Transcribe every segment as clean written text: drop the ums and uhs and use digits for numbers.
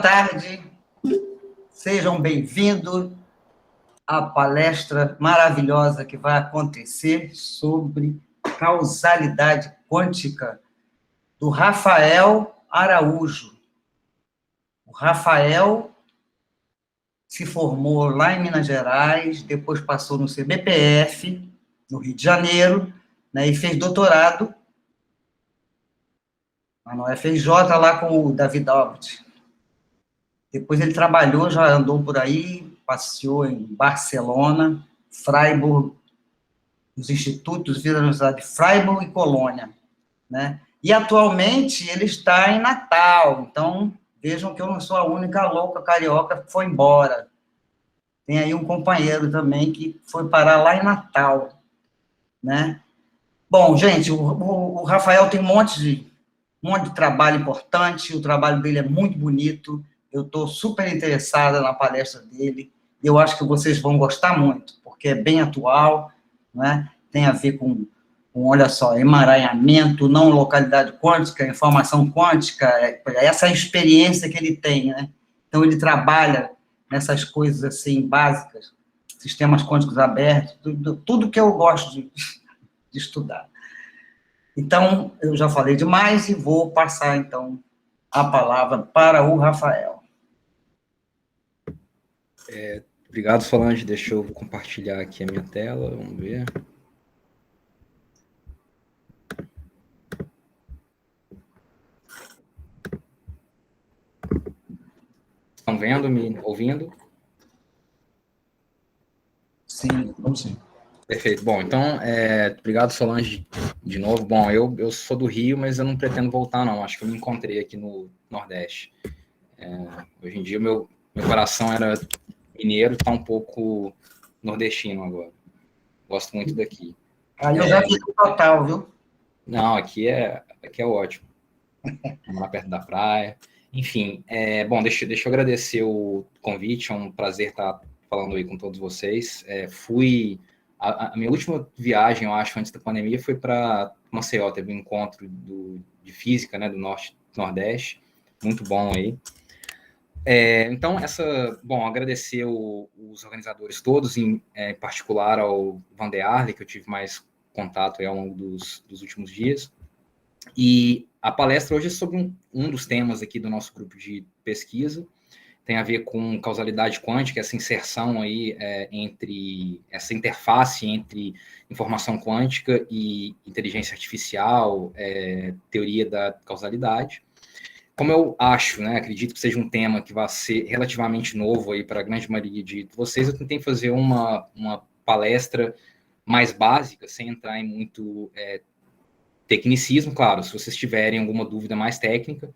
tarde, sejam bem-vindos à palestra maravilhosa que vai acontecer sobre causalidade quântica do Rafael Araújo. O Rafael se formou lá em Minas Gerais, depois passou no CBPF, no Rio de Janeiro, né, e fez doutorado na UFRJ, lá com o David Albert. Depois ele trabalhou, já andou por aí, passeou em Barcelona, Freiburg, nos institutos da Universidade de Freiburg e Colônia, né? E atualmente ele está em Natal, então vejam que eu não sou a única louca carioca que foi embora. Tem aí um companheiro também que foi parar lá em Natal, né? Bom, gente, o Rafael tem um monte de trabalho importante, o trabalho dele é muito bonito, eu estou super interessada na palestra dele, e eu acho que vocês vão gostar muito, porque é bem atual, né? Tem a ver com, olha só, emaranhamento, não localidade quântica, informação quântica, essa é a experiência que ele tem, né? Então, ele trabalha nessas coisas, assim, básicas, sistemas quânticos abertos, tudo que eu gosto de estudar. Então, eu já falei demais e vou passar, então, a palavra para o Rafael. Obrigado, Solange. Deixa eu compartilhar aqui a minha tela, vamos ver. Estão vendo, me ouvindo? Sim, vamos sim. Perfeito. Bom, então, obrigado, Solange, de novo. Bom, eu sou do Rio, mas eu não pretendo voltar, não. Acho que eu me encontrei aqui no Nordeste. Hoje em dia, meu coração era mineiro, está um pouco nordestino agora. Gosto muito daqui. Aí eu já fiz o total, viu? Não, aqui é ótimo. Estamos lá perto da praia. Enfim, bom, deixa eu agradecer o convite, é um prazer estar falando aí com todos vocês. A minha última viagem, eu acho, antes da pandemia, foi para Maceió, teve um encontro de física, né, do Nordeste, muito bom aí. Então, agradecer os organizadores todos, em particular ao Van der Arle, que eu tive mais contato aí ao longo dos últimos dias. E a palestra hoje é sobre um dos temas aqui do nosso grupo de pesquisa, tem a ver com causalidade quântica, essa inserção aí essa interface entre informação quântica e inteligência artificial, teoria da causalidade. Como eu acho, né, acredito que seja um tema que vai ser relativamente novo aí para a grande maioria de vocês, eu tentei fazer uma palestra mais básica, sem entrar em muito tecnicismo. Claro, se vocês tiverem alguma dúvida mais técnica,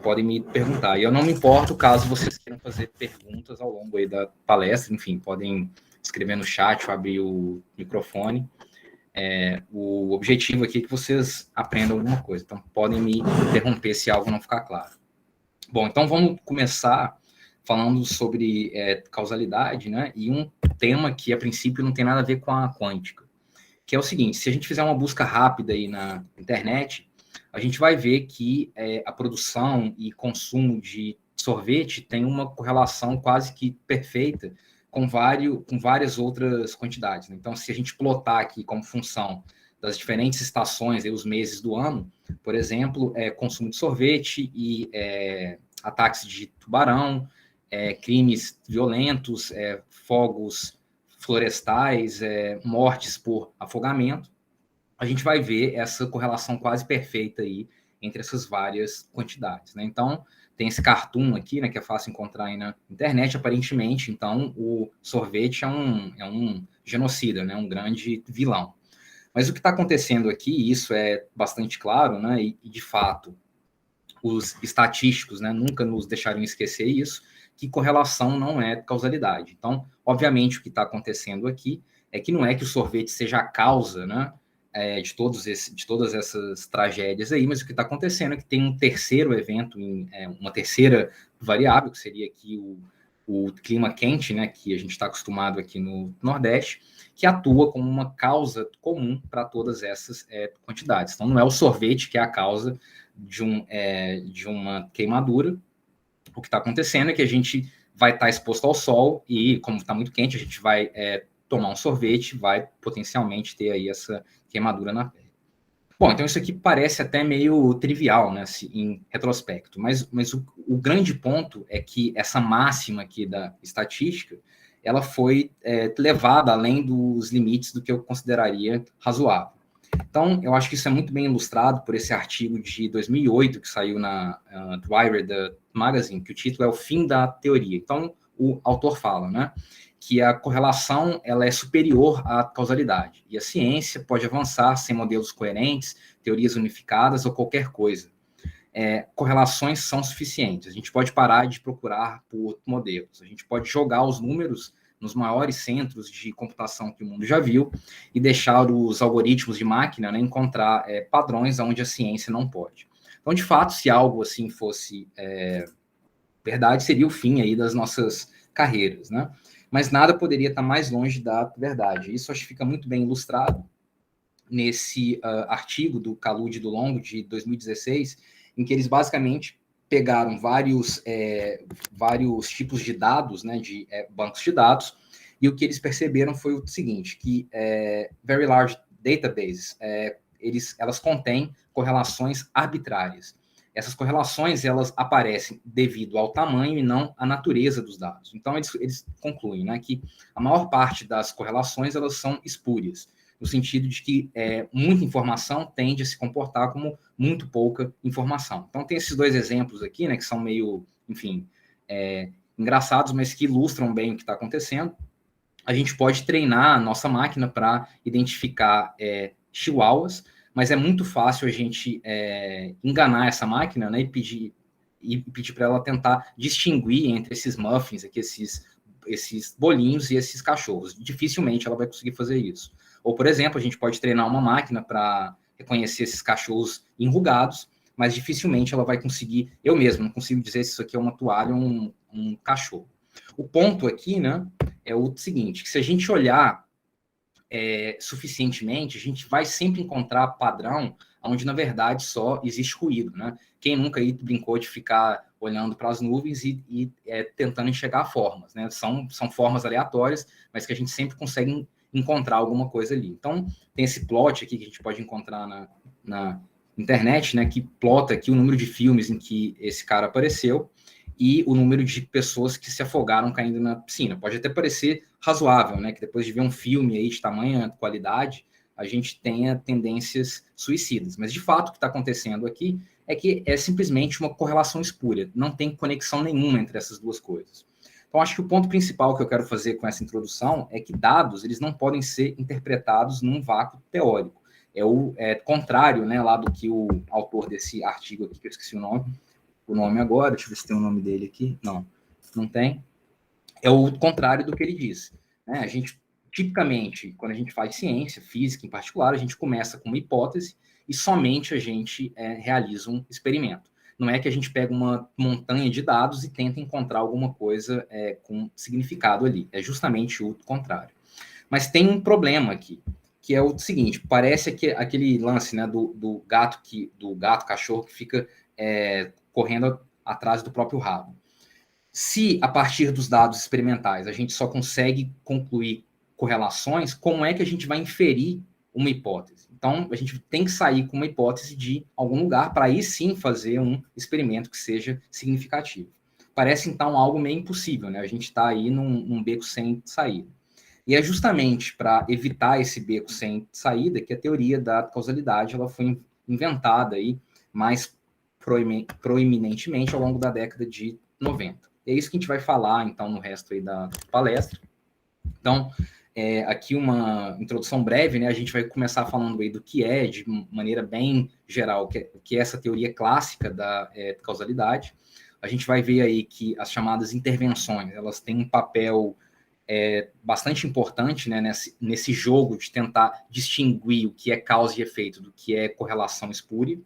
podem me perguntar. E eu não me importo caso vocês queiram fazer perguntas ao longo aí da palestra, enfim, podem escrever no chat ou abrir o microfone. O objetivo aqui é que vocês aprendam alguma coisa, então podem me interromper se algo não ficar claro. Bom, então vamos começar falando sobre causalidade, né? E um tema que, a princípio, não tem nada a ver com a quântica, que é o seguinte: se a gente fizer uma busca rápida aí na internet, a gente vai ver que a produção e consumo de sorvete tem uma correlação quase que perfeita com várias outras quantidades, né? Então, se a gente plotar aqui como função das diferentes estações, os meses do ano, por exemplo, consumo de sorvete e ataques de tubarão, crimes violentos, fogos florestais, mortes por afogamento, a gente vai ver essa correlação quase perfeita aí entre essas várias quantidades, né? Então, tem esse cartoon aqui, né, que é fácil encontrar aí na internet, aparentemente. Então, o sorvete é um genocida, né, um grande vilão. Mas o que está acontecendo aqui, isso é bastante claro, né, e de fato, os estatísticos, né, nunca nos deixariam esquecer isso, que correlação não é causalidade. Então, obviamente, o que está acontecendo aqui é que não é que o sorvete seja a causa, né, de todas essas tragédias aí, mas o que está acontecendo é que tem um terceiro evento, uma terceira variável, que seria aqui o clima quente, né, que a gente está acostumado aqui no Nordeste, que atua como uma causa comum para todas essas quantidades. Então, não é o sorvete que é a causa de uma queimadura, O que está acontecendo é que a gente vai estar exposto ao sol e, como está muito quente, a gente vai tomar um sorvete, vai potencialmente ter aí essa queimadura na pele. Bom, então isso aqui parece até meio trivial, né, em retrospecto, mas o grande ponto é que essa máxima aqui da estatística, ela foi levada além dos limites do que eu consideraria razoável. Então, eu acho que isso é muito bem ilustrado por esse artigo de 2008 que saiu na Wired Magazine, que o título é O Fim da Teoria. Então, o autor fala, né, que a correlação ela é superior à causalidade, e a ciência pode avançar sem modelos coerentes, teorias unificadas ou qualquer coisa. Correlações são suficientes, a gente pode parar de procurar por modelos, a gente pode jogar os números nos maiores centros de computação que o mundo já viu e deixar os algoritmos de máquina, né, encontrar padrões onde a ciência não pode. Então, de fato, se algo assim fosse verdade, seria o fim aí das nossas carreiras, né? Mas nada poderia estar mais longe da verdade. Isso acho que fica muito bem ilustrado nesse artigo do Kalude e do Longo, de 2016, em que eles basicamente pegaram vários tipos de dados, né, de bancos de dados, e o que eles perceberam foi o seguinte, que Very Large Databases, elas contêm correlações arbitrárias. Essas correlações, elas aparecem devido ao tamanho e não à natureza dos dados. Então, eles concluem, né, que a maior parte das correlações, elas são espúrias, no sentido de que muita informação tende a se comportar como muito pouca informação. Então, tem esses dois exemplos aqui, né, que são meio, enfim, engraçados, mas que ilustram bem o que está acontecendo. A gente pode treinar a nossa máquina para identificar chihuahuas, mas é muito fácil a gente enganar essa máquina, né, e pedir para ela tentar distinguir entre esses muffins, aqui, esses bolinhos e esses cachorros. Dificilmente ela vai conseguir fazer isso. Ou, por exemplo, a gente pode treinar uma máquina para reconhecer esses cachorros enrugados, mas dificilmente ela vai conseguir, eu mesmo não consigo dizer se isso aqui é uma toalha ou um cachorro. O ponto aqui, né, é o seguinte, que se a gente olhar suficientemente, a gente vai sempre encontrar padrão onde, na verdade, só existe ruído, né? Quem nunca aí brincou de ficar olhando para as nuvens e tentando enxergar formas, né? São formas aleatórias, mas que a gente sempre consegue encontrar alguma coisa ali. Então, tem esse plot aqui que a gente pode encontrar na internet, né? Que plota aqui o número de filmes em que esse cara apareceu e o número de pessoas que se afogaram caindo na piscina. Pode até parecer razoável, né? Que depois de ver um filme aí de tamanha qualidade, a gente tenha tendências suicidas. Mas, de fato, o que está acontecendo aqui é que é simplesmente uma correlação espúria. Não tem conexão nenhuma entre essas duas coisas. Então, acho que o ponto principal que eu quero fazer com essa introdução é que dados, eles não podem ser interpretados num vácuo teórico. É contrário, né, lá do que o autor desse artigo aqui, que eu esqueci o nome agora, deixa eu ver se tem o nome dele aqui. Não tem. É o contrário do que ele diz. Né? A gente, tipicamente, quando a gente faz ciência, física em particular, a gente começa com uma hipótese e somente a gente realiza um experimento. Não é que a gente pega uma montanha de dados e tenta encontrar alguma coisa com significado ali. É justamente o contrário. Mas tem um problema aqui, que é o seguinte, parece que aquele lance, né, do gato cachorro que fica correndo atrás do próprio rabo. Se, a partir dos dados experimentais, a gente só consegue concluir correlações, como é que a gente vai inferir uma hipótese? Então, a gente tem que sair com uma hipótese de algum lugar para aí sim fazer um experimento que seja significativo. Parece, então, algo meio impossível, né? A gente está aí num beco sem saída. E é justamente para evitar esse beco sem saída que a teoria da causalidade ela foi inventada aí mais proeminentemente ao longo da década de 90. É isso que a gente vai falar, então, no resto aí da palestra. Então, aqui uma introdução breve, né? A gente vai começar falando aí do que é, de maneira bem geral, que é essa teoria clássica da causalidade. A gente vai ver aí que as chamadas intervenções, elas têm um papel bastante importante, né, nesse jogo de tentar distinguir o que é causa e efeito do que é correlação espúria.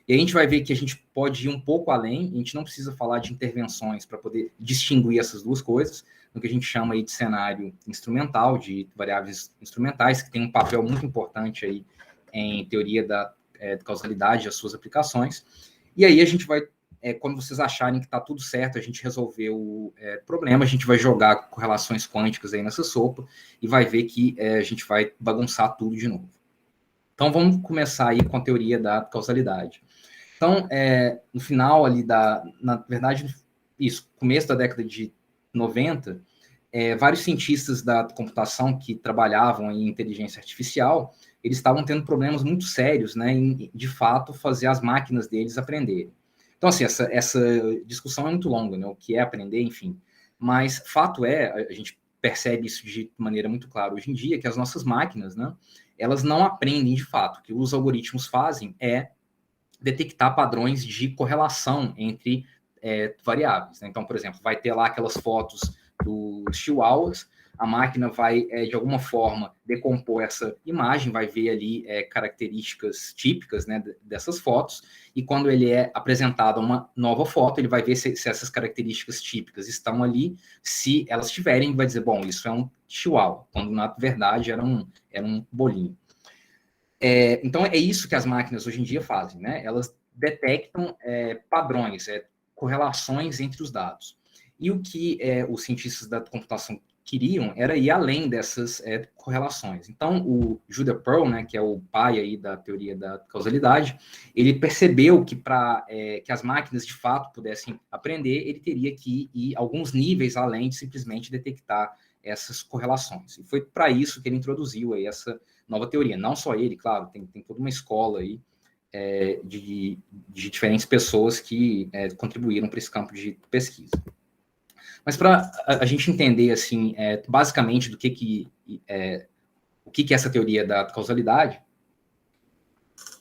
E a gente vai ver que a gente pode ir um pouco além, a gente não precisa falar de intervenções para poder distinguir essas duas coisas, no que a gente chama aí de cenário instrumental, de variáveis instrumentais, que tem um papel muito importante aí em teoria da causalidade e as suas aplicações. E aí a gente vai quando vocês acharem que está tudo certo, a gente resolveu o problema, a gente vai jogar correlações quânticas aí nessa sopa e vai ver que a gente vai bagunçar tudo de novo. Então, vamos começar aí com a teoria da causalidade. Então, no final ali na verdade, isso, começo da década de 90, vários cientistas da computação que trabalhavam em inteligência artificial, eles estavam tendo problemas muito sérios, né, em, de fato, fazer as máquinas deles aprenderem. Então, assim, essa discussão é muito longa, né, o que é aprender, enfim. Mas, fato a gente percebe isso de maneira muito clara hoje em dia, que as nossas máquinas, né, elas não aprendem de fato. O que os algoritmos fazem é detectar padrões de correlação entre variáveis. Né? Então, por exemplo, vai ter lá aquelas fotos dos chihuahuas, a máquina vai, de alguma forma, decompor essa imagem, vai ver ali características típicas, né, dessas fotos, e quando ele é apresentado uma nova foto, ele vai ver se essas características típicas estão ali, se elas tiverem, vai dizer, bom, isso é um chihuahua, quando na verdade era um bolinho. Então, é isso que as máquinas hoje em dia fazem, né? Elas detectam padrões, correlações entre os dados. E o que os cientistas da computação queriam era ir além dessas correlações. Então, o Judah Pearl, né, que é o pai aí da teoria da causalidade, ele percebeu que para que as máquinas de fato pudessem aprender, ele teria que ir alguns níveis além de simplesmente detectar essas correlações. E foi para isso que ele introduziu aí essa nova teoria. Não só ele, claro, tem toda uma escola aí de diferentes pessoas que contribuíram para esse campo de pesquisa. Mas para a gente entender, assim, basicamente o que é essa teoria da causalidade,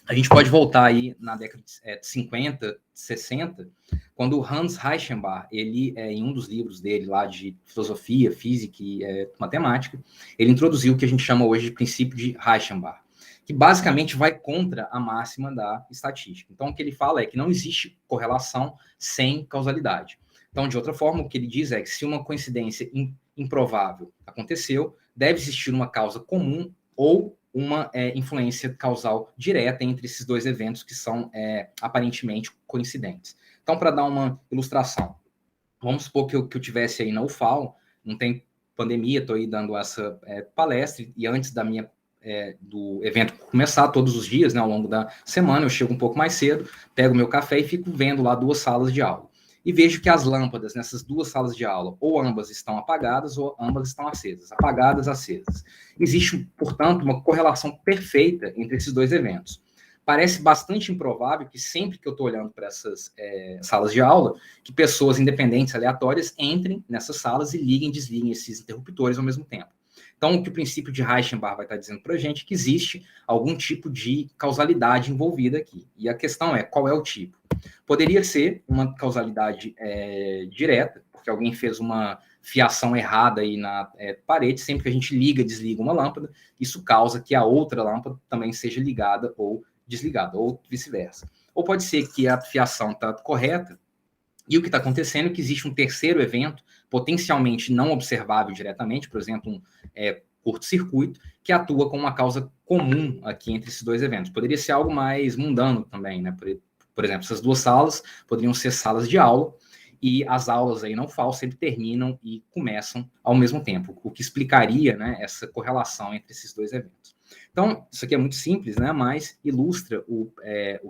a gente pode voltar aí na década de 50, 60, quando o Hans Reichenbach, ele, em um dos livros dele lá de filosofia, física e matemática, ele introduziu o que a gente chama hoje de princípio de Reichenbach, que basicamente vai contra a máxima da estatística. Então, o que ele fala é que não existe correlação sem causalidade. Então, de outra forma, o que ele diz é que se uma coincidência improvável aconteceu, deve existir uma causa comum ou uma influência causal direta entre esses dois eventos que são aparentemente coincidentes. Então, para dar uma ilustração, vamos supor que eu tivesse aí na UFAL, não tem pandemia, estou aí dando essa palestra, e antes do evento começar, todos os dias, né, ao longo da semana, eu chego um pouco mais cedo, pego meu café e fico vendo lá 2 salas de aula. E vejo que as lâmpadas nessas 2 salas de aula, ou ambas estão apagadas, ou ambas estão acesas. Apagadas, acesas. Existe, portanto, uma correlação perfeita entre esses 2 eventos. Parece bastante improvável que sempre que eu estou olhando para essas salas de aula, que pessoas independentes, aleatórias, entrem nessas salas e liguem e desliguem esses interruptores ao mesmo tempo. Então, o que o princípio de Reichenbach vai estar dizendo para a gente é que existe algum tipo de causalidade envolvida aqui. E a questão é, qual é o tipo? Poderia ser uma causalidade direta, porque alguém fez uma fiação errada aí na parede, sempre que a gente liga e desliga uma lâmpada, isso causa que a outra lâmpada também seja ligada ou desligada, ou vice-versa. Ou pode ser que a fiação está correta, e o que está acontecendo é que existe um terceiro evento, potencialmente não observável diretamente, por exemplo, um curto-circuito, que atua como uma causa comum aqui entre esses 2 eventos. Poderia ser algo mais mundano também, né? Por exemplo, essas 2 salas poderiam ser salas de aula, e as aulas aí não FAO sempre terminam e começam ao mesmo tempo, o que explicaria, né, essa correlação entre esses 2 eventos. Então, isso aqui é muito simples, né, mas ilustra o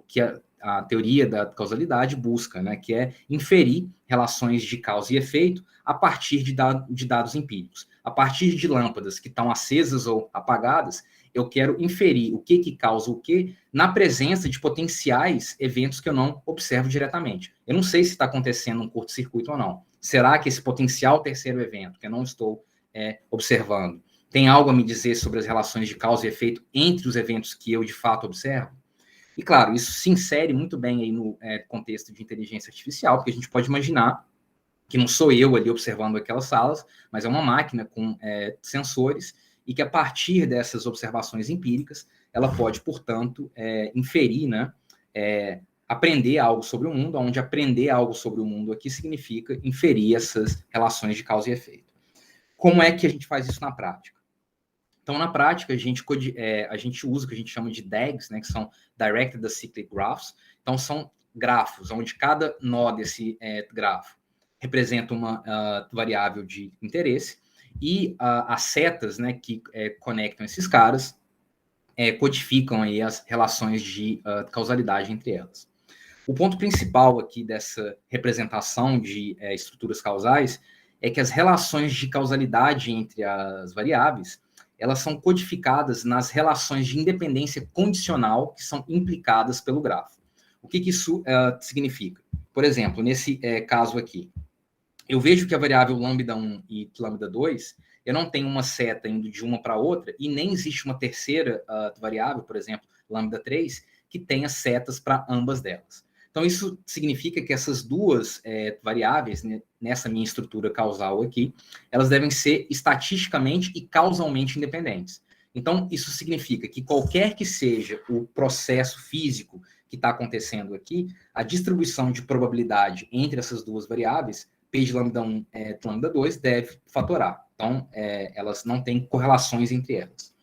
que a teoria da causalidade busca, né, que é inferir relações de causa e efeito a partir de dados empíricos. A partir de lâmpadas que estão acesas ou apagadas, eu quero inferir o que causa o que na presença de potenciais eventos que eu não observo diretamente. Eu não sei se está acontecendo um curto-circuito ou não. Será que esse potencial terceiro evento, que eu não estou observando, tem algo a me dizer sobre as relações de causa e efeito entre os eventos que eu, de fato, observo? E, claro, isso se insere muito bem aí no contexto de inteligência artificial, porque a gente pode imaginar que não sou eu ali observando aquelas salas, mas é uma máquina com sensores, e que a partir dessas observações empíricas, ela pode, portanto, inferir, né, aprender algo sobre o mundo, onde aprender algo sobre o mundo aqui significa inferir essas relações de causa e efeito. Como é que a gente faz isso na prática? Então, na prática, a gente usa o que a gente chama de DAGs, né, que são Directed Acyclic Graphs. Então, são grafos, onde cada nó desse grafo representa uma variável de interesse, e as setas, né, que conectam esses caras codificam aí as relações de causalidade entre elas. O ponto principal aqui dessa representação de estruturas causais é que as relações de causalidade entre as variáveis, elas são codificadas nas relações de independência condicional que são implicadas pelo grafo. O que isso significa? Por exemplo, nesse caso aqui, eu vejo que a variável lambda1 e lambda2, eu não tenho uma seta indo de uma para outra, e nem existe uma terceira variável, por exemplo, lambda3, que tenha setas para ambas delas. Então, isso significa que essas duas variáveis, né, nessa minha estrutura causal aqui, elas devem ser estatisticamente e causalmente independentes. Então, isso significa que qualquer que seja o processo físico que está acontecendo aqui, a distribuição de probabilidade entre essas duas variáveis, P de lambda1 e lambda2, deve fatorar. Então, elas não têm correlações entre elas.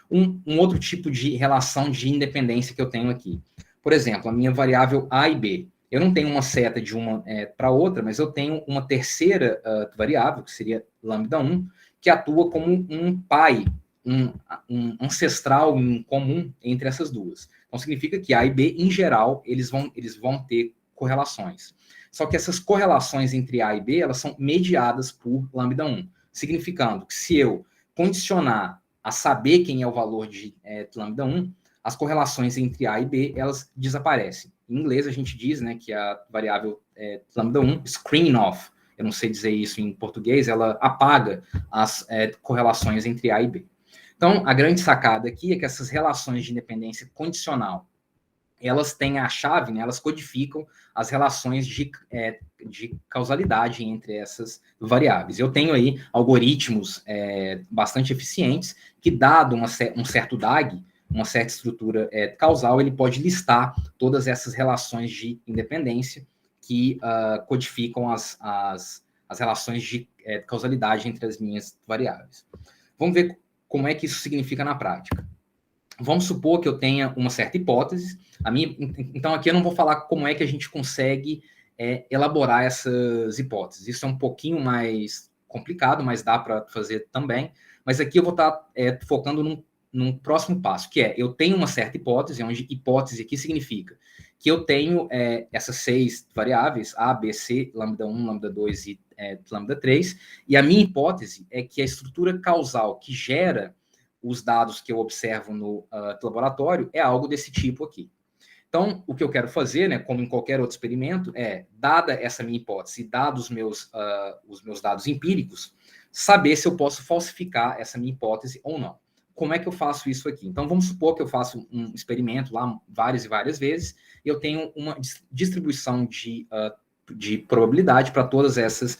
Um outro tipo de relação de independência que eu tenho aqui. Por exemplo, a minha variável A e B. Eu não tenho uma seta de uma para outra, mas eu tenho uma terceira variável, que seria lambda1, que atua como um pai, um ancestral em comum entre essas duas. Então, significa que A e B, em geral, eles vão ter correlações. Só que essas correlações entre A e B, elas são mediadas por lambda1, significando que se eu condicionar a saber quem é o valor de lambda1, as correlações entre A e B, elas desaparecem. Em inglês, a gente diz, né, que a variável lambda1, screen off, eu não sei dizer isso em português, ela apaga as correlações entre A e B. Então, a grande sacada aqui é que essas relações de independência condicional, elas têm a chave, né, elas codificam as relações de causalidade entre essas variáveis. Eu tenho aí algoritmos bastante eficientes que, dado um certo DAG, uma certa estrutura causal, ele pode listar todas essas relações de independência que codificam as relações de causalidade entre as minhas variáveis. Vamos ver como é que isso significa na prática. Vamos supor que eu tenha uma certa hipótese. Então, aqui eu não vou falar como é que a gente consegue elaborar essas hipóteses. Isso é um pouquinho mais complicado, mas dá para fazer também. Mas aqui eu vou estar focando num próximo passo, que eu tenho uma certa hipótese, onde hipótese aqui significa que eu tenho essas 6 variáveis, A, B, C, lambda1, lambda2 e lambda3, e a minha hipótese é que a estrutura causal que gera os dados que eu observo no laboratório é algo desse tipo aqui. Então, o que eu quero fazer, né, como em qualquer outro experimento, dada essa minha hipótese, dados os meus dados empíricos, saber se eu posso falsificar essa minha hipótese ou não. Como é que eu faço isso aqui? Então, vamos supor que eu faço um experimento lá várias e várias vezes, e eu tenho uma distribuição de probabilidade para todas essas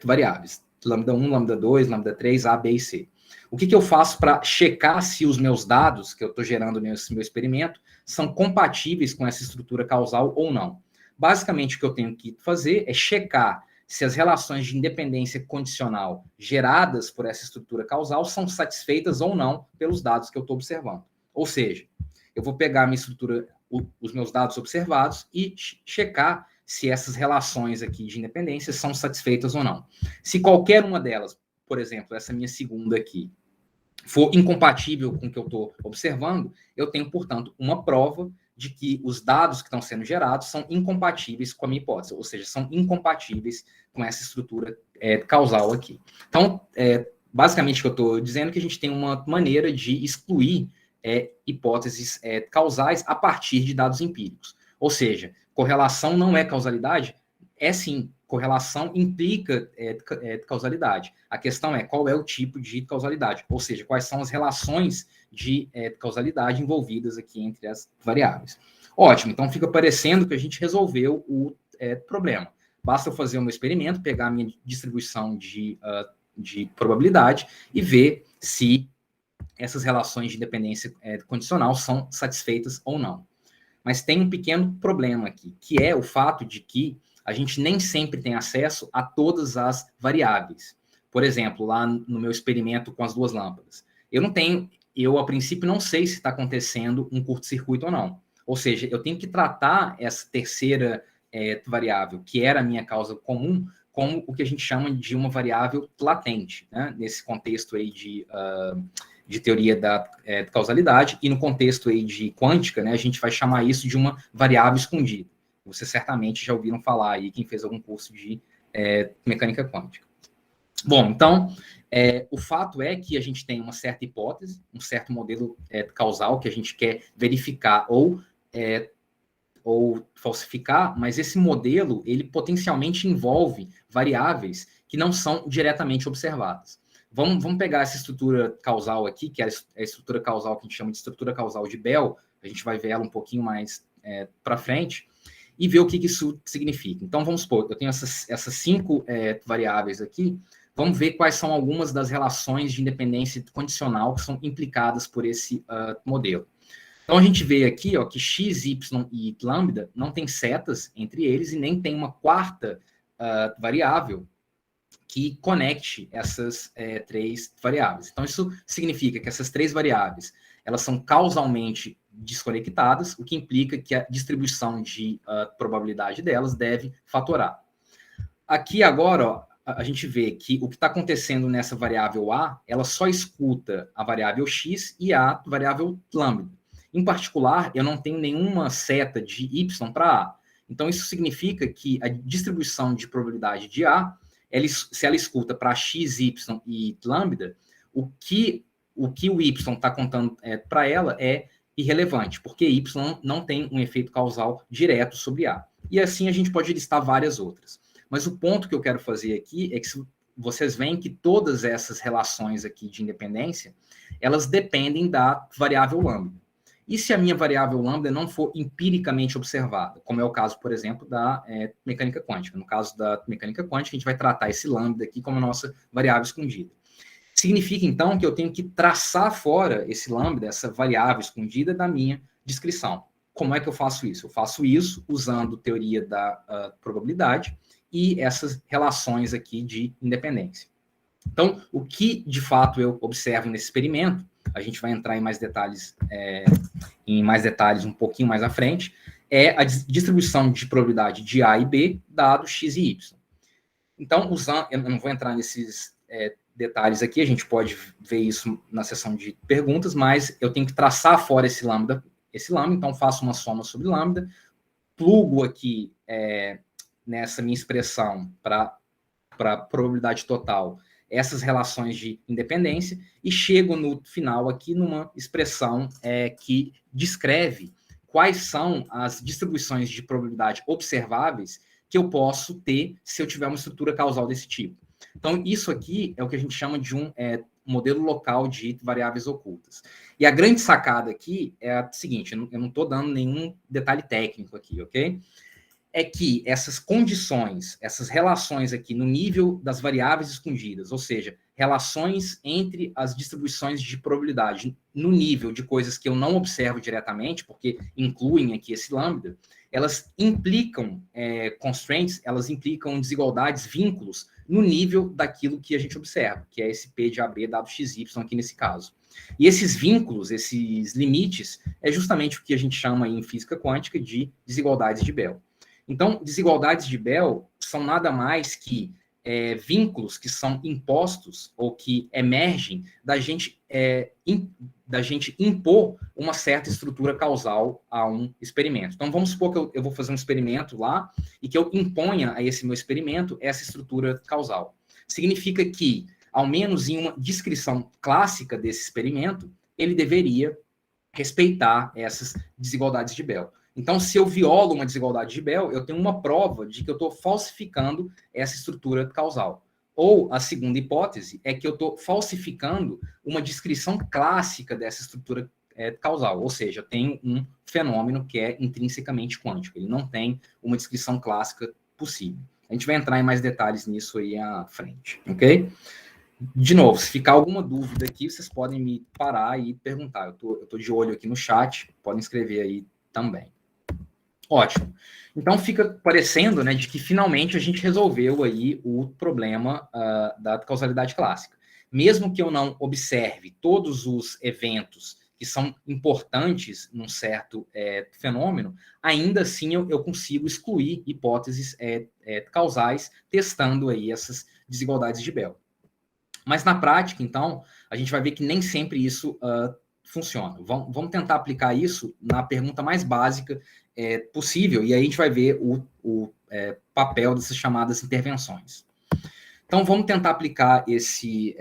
variáveis. Lambda1, lambda2, lambda3, A, B e C. O que eu faço para checar se os meus dados que eu estou gerando nesse meu experimento são compatíveis com essa estrutura causal ou não? Basicamente, o que eu tenho que fazer é checar se as relações de independência condicional geradas por essa estrutura causal são satisfeitas ou não pelos dados que eu estou observando. Ou seja, eu vou pegar a minha estrutura, os meus dados observados e checar se essas relações aqui de independência são satisfeitas ou não. Se qualquer uma delas, por exemplo, essa minha segunda aqui, for incompatível com o que eu estou observando, eu tenho, portanto, uma prova de que os dados que estão sendo gerados são incompatíveis com a minha hipótese, ou seja, são incompatíveis com essa estrutura causal aqui. Então, basicamente, o que eu estou dizendo é que a gente tem uma maneira de excluir hipóteses causais a partir de dados empíricos. Ou seja, correlação não é causalidade? É sim, correlação implica causalidade. A questão é qual é o tipo de causalidade, ou seja, quais são as relações de causalidade envolvidas aqui entre as variáveis. Ótimo, então fica parecendo que a gente resolveu o problema. Basta eu fazer um experimento, pegar a minha distribuição de probabilidade e ver se essas relações de dependência condicional são satisfeitas ou não. Mas tem um pequeno problema aqui, que é o fato de que a gente nem sempre tem acesso a todas as variáveis. Por exemplo, lá no meu experimento com as 2 lâmpadas, eu a princípio não sei se está acontecendo um curto-circuito ou não. Ou seja, eu tenho que tratar essa terceira variável, que era a minha causa comum, como o que a gente chama de uma variável latente, né? Nesse contexto aí de teoria da causalidade, e no contexto aí de quântica, né, a gente vai chamar isso de uma variável escondida. Vocês certamente já ouviram falar aí, quem fez algum curso de mecânica quântica. Bom, então, o fato é que a gente tem uma certa hipótese, um certo modelo causal que a gente quer verificar ou falsificar, mas esse modelo, ele potencialmente envolve variáveis que não são diretamente observadas. Vamos pegar essa estrutura causal aqui, que é a estrutura causal que a gente chama de estrutura causal de Bell, a gente vai ver ela um pouquinho mais para frente, e ver o que isso significa. Então, vamos supor, eu tenho essas 5 variáveis aqui, vamos ver quais são algumas das relações de independência condicional que são implicadas por esse modelo. Então, a gente vê aqui ó, que x, y e lambda não tem setas entre eles e nem tem uma quarta variável que conecte essas 3 variáveis. Então, isso significa que essas 3 variáveis elas são causalmente desconectadas, o que implica que a distribuição de probabilidade delas deve fatorar. Aqui agora, ó, a gente vê que o que está acontecendo nessa variável A, ela só escuta a variável x e a variável lambda. Em particular, eu não tenho nenhuma seta de y para A. Então, isso significa que a distribuição de probabilidade de A, se ela escuta para x, y e lambda, o que o y está contando para ela é irrelevante, porque y não tem um efeito causal direto sobre A. E assim a gente pode listar várias outras. Mas o ponto que eu quero fazer aqui é que vocês veem que todas essas relações aqui de independência, elas dependem da variável lambda. E se a minha variável lambda não for empiricamente observada, como é o caso, por exemplo, da mecânica quântica. No caso da mecânica quântica, a gente vai tratar esse lambda aqui como a nossa variável escondida. Significa, então, que eu tenho que traçar fora esse lambda, essa variável escondida, da minha descrição. Como é que eu faço isso? Eu faço isso usando teoria da probabilidade e essas relações aqui de independência. Então, o que, de fato, eu observo nesse experimento, a gente vai entrar em mais detalhes um pouquinho mais à frente, é a distribuição de probabilidade de A e B, dado x e y. Então, eu não vou entrar nesses detalhes aqui, a gente pode ver isso na seção de perguntas, mas eu tenho que traçar fora esse lambda, então faço uma soma sobre lambda, plugo aqui nessa minha expressão para probabilidade total essas relações de independência e chego no final aqui numa expressão que descreve quais são as distribuições de probabilidade observáveis que eu posso ter se eu tiver uma estrutura causal desse tipo. Então, isso aqui é o que a gente chama de um modelo local de variáveis ocultas. E a grande sacada aqui é a seguinte, eu não estou dando nenhum detalhe técnico aqui, ok? É que essas condições, essas relações aqui no nível das variáveis escondidas, ou seja, relações entre as distribuições de probabilidade no nível de coisas que eu não observo diretamente, porque incluem aqui esse lambda, elas implicam constraints, elas implicam desigualdades, vínculos, no nível daquilo que a gente observa, que é esse P de AB dado XY aqui nesse caso. E esses vínculos, esses limites, é justamente o que a gente chama em física quântica de desigualdades de Bell. Então, desigualdades de Bell são nada mais que vínculos que são impostos ou que emergem da gente impor uma certa estrutura causal a um experimento. Então, vamos supor que eu vou fazer um experimento lá e que eu imponha a esse meu experimento essa estrutura causal. Significa que, ao menos em uma descrição clássica desse experimento, ele deveria respeitar essas desigualdades de Bell. Então, se eu violo uma desigualdade de Bell, eu tenho uma prova de que eu estou falsificando essa estrutura causal. Ou a segunda hipótese é que eu estou falsificando uma descrição clássica dessa estrutura causal. Ou seja, eu tenho um fenômeno que é intrinsecamente quântico. Ele não tem uma descrição clássica possível. A gente vai entrar em mais detalhes nisso aí à frente, ok? De novo, se ficar alguma dúvida aqui, vocês podem me parar e perguntar. Eu tô de olho aqui no chat, podem escrever aí também. Ótimo. Então, fica parecendo, né, de que finalmente a gente resolveu aí o problema da causalidade clássica. Mesmo que eu não observe todos os eventos que são importantes num certo fenômeno, ainda assim eu consigo excluir hipóteses causais, testando aí essas desigualdades de Bell. Mas na prática, então, a gente vai ver que nem sempre isso funciona. Vamos tentar aplicar isso na pergunta mais básica possível, e aí a gente vai ver o papel dessas chamadas intervenções. Então, vamos tentar aplicar esse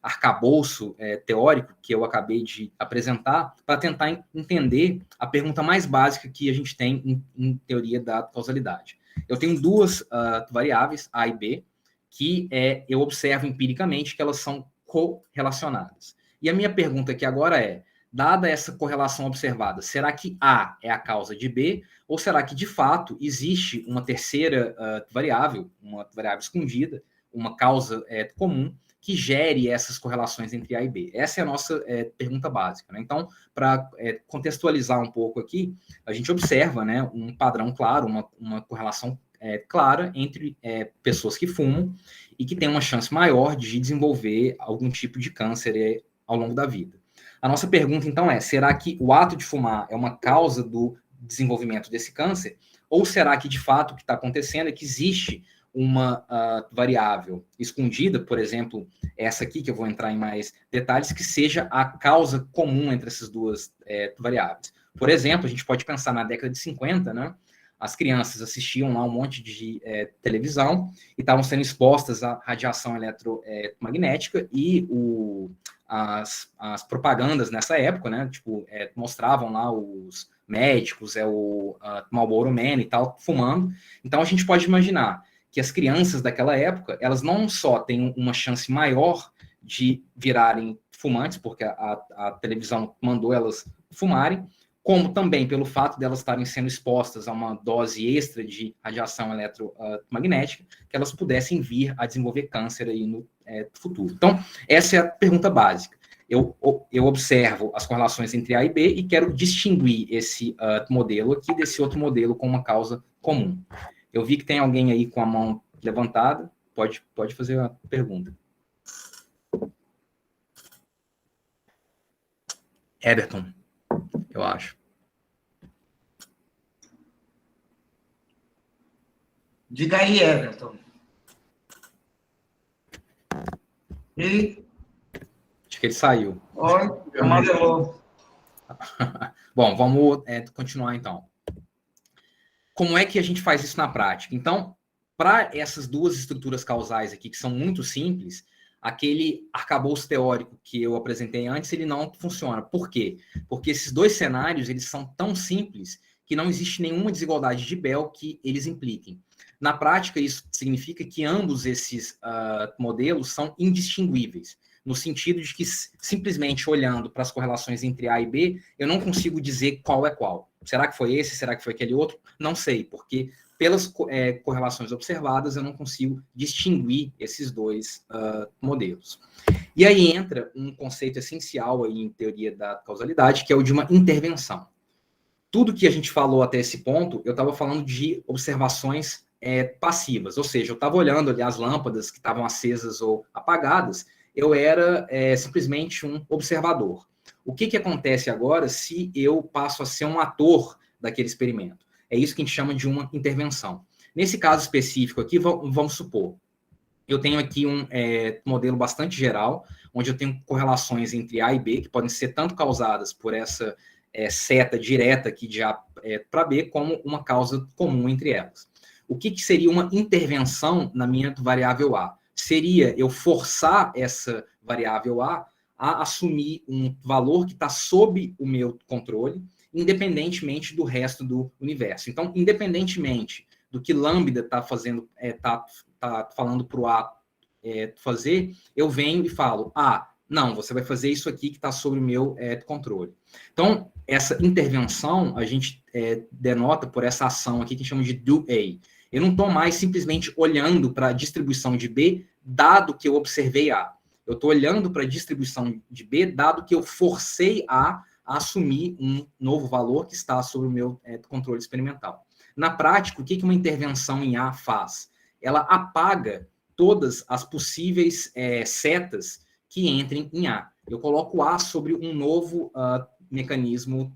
arcabouço teórico que eu acabei de apresentar para tentar entender a pergunta mais básica que a gente tem em teoria da causalidade. Eu tenho duas variáveis, A e B, que eu observo empiricamente que elas são correlacionadas. E a minha pergunta aqui agora é, dada essa correlação observada, será que A é a causa de B, ou será que, de fato, existe uma terceira variável, uma variável escondida, uma causa comum, que gere essas correlações entre A e B? Essa é a nossa pergunta básica, né? Então, para contextualizar um pouco aqui, a gente observa, né, um padrão claro, uma correlação clara entre pessoas que fumam e que têm uma chance maior de desenvolver algum tipo de câncer ao longo da vida. A nossa pergunta, então, é: será que o ato de fumar é uma causa do desenvolvimento desse câncer? Ou será que, de fato, o que está acontecendo é que existe uma variável escondida, por exemplo, essa aqui, que eu vou entrar em mais detalhes, que seja a causa comum entre essas duas variáveis? Por exemplo, a gente pode pensar na década de 50, né? As crianças assistiam lá um monte de televisão e estavam sendo expostas à radiação eletromagnética e as propagandas nessa época, né, tipo, mostravam lá os médicos, o Marlboro Man e tal, fumando. Então, a gente pode imaginar que as crianças daquela época, elas não só têm uma chance maior de virarem fumantes, porque a televisão mandou elas fumarem, como também pelo fato de elas estarem sendo expostas a uma dose extra de radiação eletromagnética, que elas pudessem vir a desenvolver câncer aí no futuro. Então, essa é a pergunta básica. Eu observo as correlações entre A e B e quero distinguir esse modelo aqui desse outro modelo com uma causa comum. Eu vi que tem alguém aí com a mão levantada. Pode fazer a pergunta. Everton, eu acho. Diga aí, Everton. E... Acho que ele saiu. Oi, amarelou. Bom, vamos continuar então. Como é que a gente faz isso na prática? Então, para essas duas estruturas causais aqui, que são muito simples, aquele arcabouço teórico que eu apresentei antes, ele não funciona. Por quê? Porque esses dois cenários, eles são tão simples que não existe nenhuma desigualdade de Bell que eles impliquem. Na prática, isso significa que ambos esses modelos são indistinguíveis, no sentido de que, simplesmente olhando para as correlações entre A e B, eu não consigo dizer qual é qual. Será que foi esse? Será que foi aquele outro? Não sei, porque pelas correlações observadas, eu não consigo distinguir esses dois modelos. E aí entra um conceito essencial aí em teoria da causalidade, que é o de uma intervenção. Tudo que a gente falou até esse ponto, eu estava falando de observações passivas, ou seja, eu estava olhando ali as lâmpadas que estavam acesas ou apagadas, eu era simplesmente um observador. O que acontece agora se eu passo a ser um ator daquele experimento? É isso que a gente chama de uma intervenção. Nesse caso específico aqui, vamos supor, eu tenho aqui um modelo bastante geral, onde eu tenho correlações entre A e B, que podem ser tanto causadas por essa seta direta aqui de A para B, como uma causa comum entre elas. O que seria uma intervenção na minha variável A? Seria eu forçar essa variável A assumir um valor que está sob o meu controle, independentemente do resto do universo. Então, independentemente do que lambda está fazendo, está falando para o A fazer, eu venho e falo, não, você vai fazer isso aqui que está sob o meu controle. Então, essa intervenção, a gente denota por essa ação aqui que a gente chama de do A. Eu não estou mais simplesmente olhando para a distribuição de B, dado que eu observei A. Eu estou olhando para a distribuição de B, dado que eu forcei A assumir um novo valor que está sob o meu controle experimental. Na prática, o que uma intervenção em A faz? Ela apaga todas as possíveis setas que entrem em A. eu coloco A sobre um novo mecanismo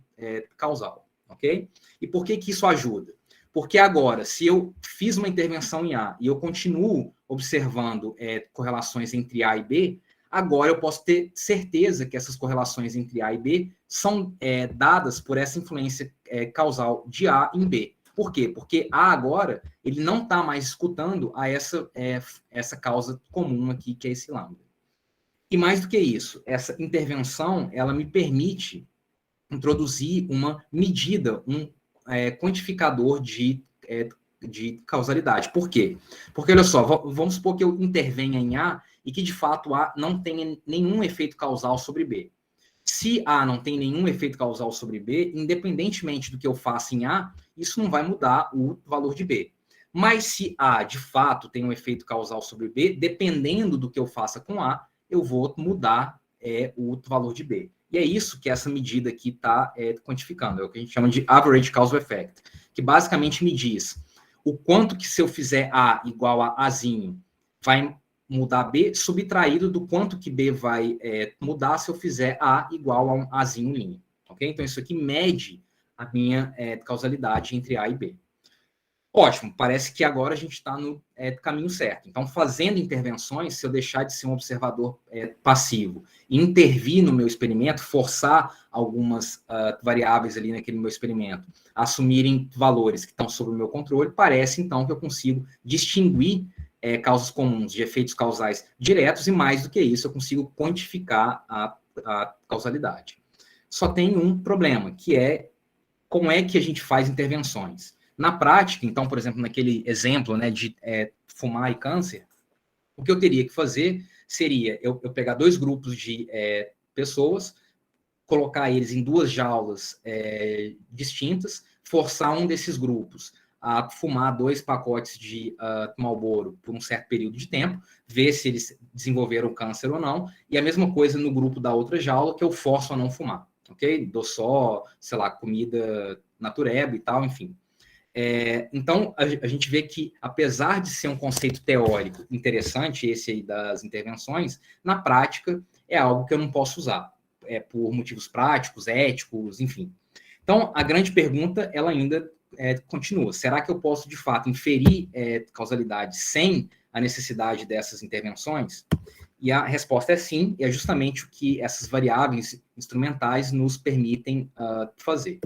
causal, ok? E por que isso ajuda? Porque agora, se eu fiz uma intervenção em A e eu continuo observando correlações entre A e B, agora eu posso ter certeza que essas correlações entre A e B são dadas por essa influência causal de A em B. Por quê? Porque A agora, ele não está mais escutando a essa causa comum aqui, que é esse lambda. E mais do que isso, essa intervenção, ela me permite introduzir uma medida, um quantificador de causalidade. Por quê? Porque, olha só, vamos supor que eu intervenha em A e que, de fato, A não tenha nenhum efeito causal sobre B. Se A não tem nenhum efeito causal sobre B, independentemente do que eu faça em A, isso não vai mudar o valor de B. Mas se A, de fato, tem um efeito causal sobre B, dependendo do que eu faça com A, eu vou mudar o valor de B. E é isso que essa medida aqui está quantificando, é o que a gente chama de Average Causal Effect, que basicamente me diz o quanto que se eu fizer A igual a Azinho, vai mudar B, subtraído do quanto que B vai mudar se eu fizer A igual a um Azinho linha. Ok? Então, isso aqui mede a minha causalidade entre A e B. Ótimo, parece que agora a gente está no caminho certo. Então, fazendo intervenções, se eu deixar de ser um observador passivo e intervir no meu experimento, forçar algumas variáveis ali naquele meu experimento a assumirem valores que estão sob o meu controle, parece, então, que eu consigo distinguir causas comuns de efeitos causais diretos e, mais do que isso, eu consigo quantificar a causalidade. Só tem um problema, que é como é que a gente faz intervenções. Na prática, então, por exemplo, naquele exemplo, né, de fumar e câncer, o que eu teria que fazer seria eu pegar dois grupos de pessoas, colocar eles em duas jaulas distintas, forçar um desses grupos a fumar 2 pacotes de Marlboro por um certo período de tempo, ver se eles desenvolveram câncer ou não, e a mesma coisa no grupo da outra jaula, que eu forço a não fumar, ok? Dou só, sei lá, comida natureba e tal, enfim. Então, a gente vê que, apesar de ser um conceito teórico interessante, esse aí das intervenções, na prática é algo que eu não posso usar, por motivos práticos, éticos, enfim. Então, a grande pergunta, ela ainda continua. Será que eu posso, de fato, inferir causalidade sem a necessidade dessas intervenções? E a resposta é sim, e é justamente o que essas variáveis instrumentais nos permitem fazer.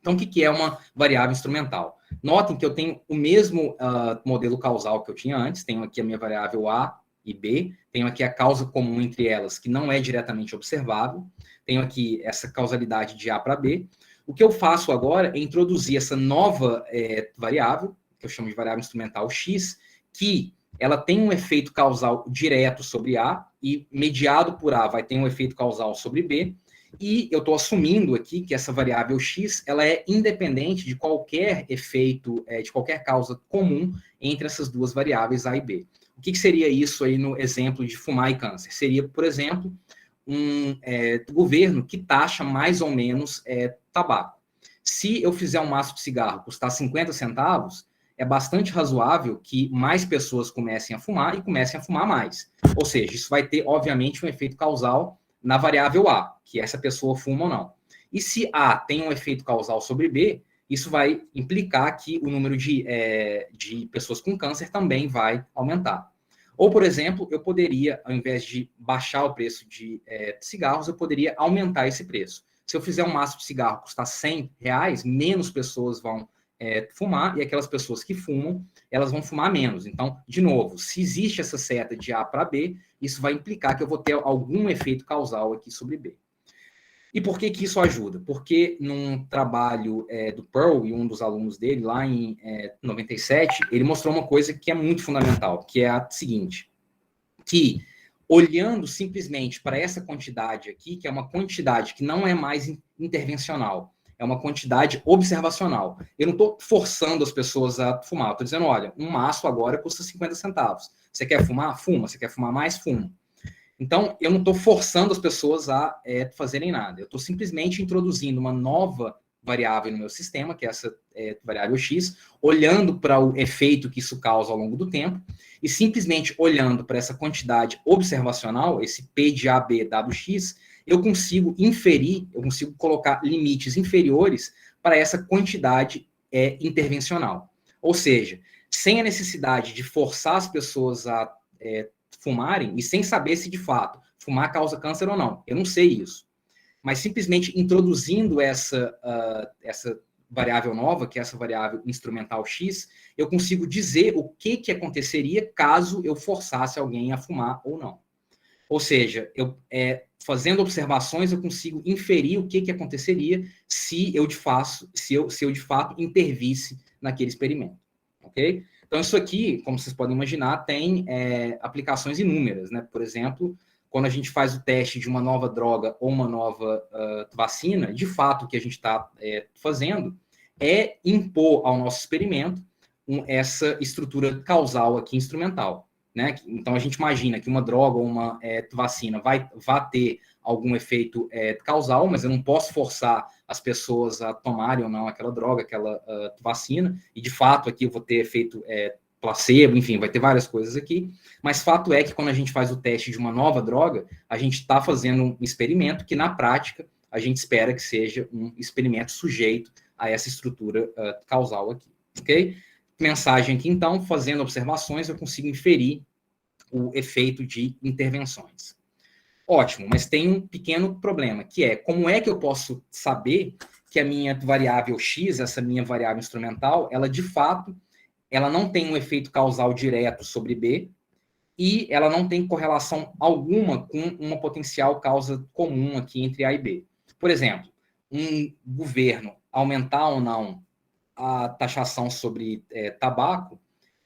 Então, o que é uma variável instrumental? Notem que eu tenho o mesmo modelo causal que eu tinha antes, tenho aqui a minha variável A e B, tenho aqui a causa comum entre elas, que não é diretamente observável, tenho aqui essa causalidade de A para B. O que eu faço agora é introduzir essa nova variável, que eu chamo de variável instrumental X, que ela tem um efeito causal direto sobre A, e mediado por A vai ter um efeito causal sobre B, e eu estou assumindo aqui que essa variável x ela é independente de qualquer efeito, de qualquer causa comum entre essas duas variáveis A e B. O que seria isso aí no exemplo de fumar e câncer? Seria, por exemplo, um governo que taxa mais ou menos tabaco. Se eu fizer um maço de cigarro custar 50 centavos, é bastante razoável que mais pessoas comecem a fumar e comecem a fumar mais. Ou seja, isso vai ter, obviamente, um efeito causal na variável A, que essa pessoa fuma ou não. E se A tem um efeito causal sobre B, isso vai implicar que o número de pessoas com câncer também vai aumentar. Ou, por exemplo, eu poderia, ao invés de baixar o preço de cigarros, eu poderia aumentar esse preço. Se eu fizer um maço de cigarro custar R$100, menos pessoas vão fumar, e aquelas pessoas que fumam, elas vão fumar menos. Então, de novo, se existe essa seta de A para B, isso vai implicar que eu vou ter algum efeito causal aqui sobre B. E por que isso ajuda? Porque num trabalho do Pearl, e um dos alunos dele, lá em 97, ele mostrou uma coisa que é muito fundamental, que é a seguinte, que olhando simplesmente para essa quantidade aqui, que é uma quantidade que não é mais intervencional, é uma quantidade observacional. Eu não estou forçando as pessoas a fumar. Estou dizendo, olha, um maço agora custa 50 centavos. Você quer fumar? Fuma. Você quer fumar mais? Fuma. Então, eu não estou forçando as pessoas a fazerem nada. Eu estou simplesmente introduzindo uma nova variável no meu sistema, que é essa variável x, olhando para o efeito que isso causa ao longo do tempo, e simplesmente olhando para essa quantidade observacional, esse P de AB dado x, eu consigo inferir, eu consigo colocar limites inferiores para essa quantidade intervencional. Ou seja, sem a necessidade de forçar as pessoas a fumarem, e sem saber se de fato fumar causa câncer ou não. Eu não sei isso. Mas simplesmente introduzindo essa variável nova, que é essa variável instrumental x, eu consigo dizer o que aconteceria caso eu forçasse alguém a fumar ou não. Ou seja, fazendo observações, eu consigo inferir o que aconteceria se eu de fato intervisse naquele experimento. Ok? Então, isso aqui, como vocês podem imaginar, tem aplicações inúmeras, né? Por exemplo, quando a gente faz o teste de uma nova droga ou uma nova vacina, de fato, o que a gente está fazendo é impor ao nosso experimento essa estrutura causal aqui instrumental. Né? Então, a gente imagina que uma droga ou uma vacina vai ter algum efeito causal, mas eu não posso forçar as pessoas a tomarem ou não aquela droga, aquela vacina, e de fato aqui eu vou ter efeito placebo, enfim, vai ter várias coisas aqui, mas fato é que quando a gente faz o teste de uma nova droga, a gente está fazendo um experimento que, na prática, a gente espera que seja um experimento sujeito a essa estrutura causal aqui, ok? Mensagem aqui, então, fazendo observações, eu consigo inferir o efeito de intervenções. Ótimo, mas tem um pequeno problema, que é como é que eu posso saber que a minha variável x, essa minha variável instrumental, ela de fato, ela não tem um efeito causal direto sobre B e ela não tem correlação alguma com uma potencial causa comum aqui entre A e B. Por exemplo, um governo aumentar ou não a taxação sobre tabaco,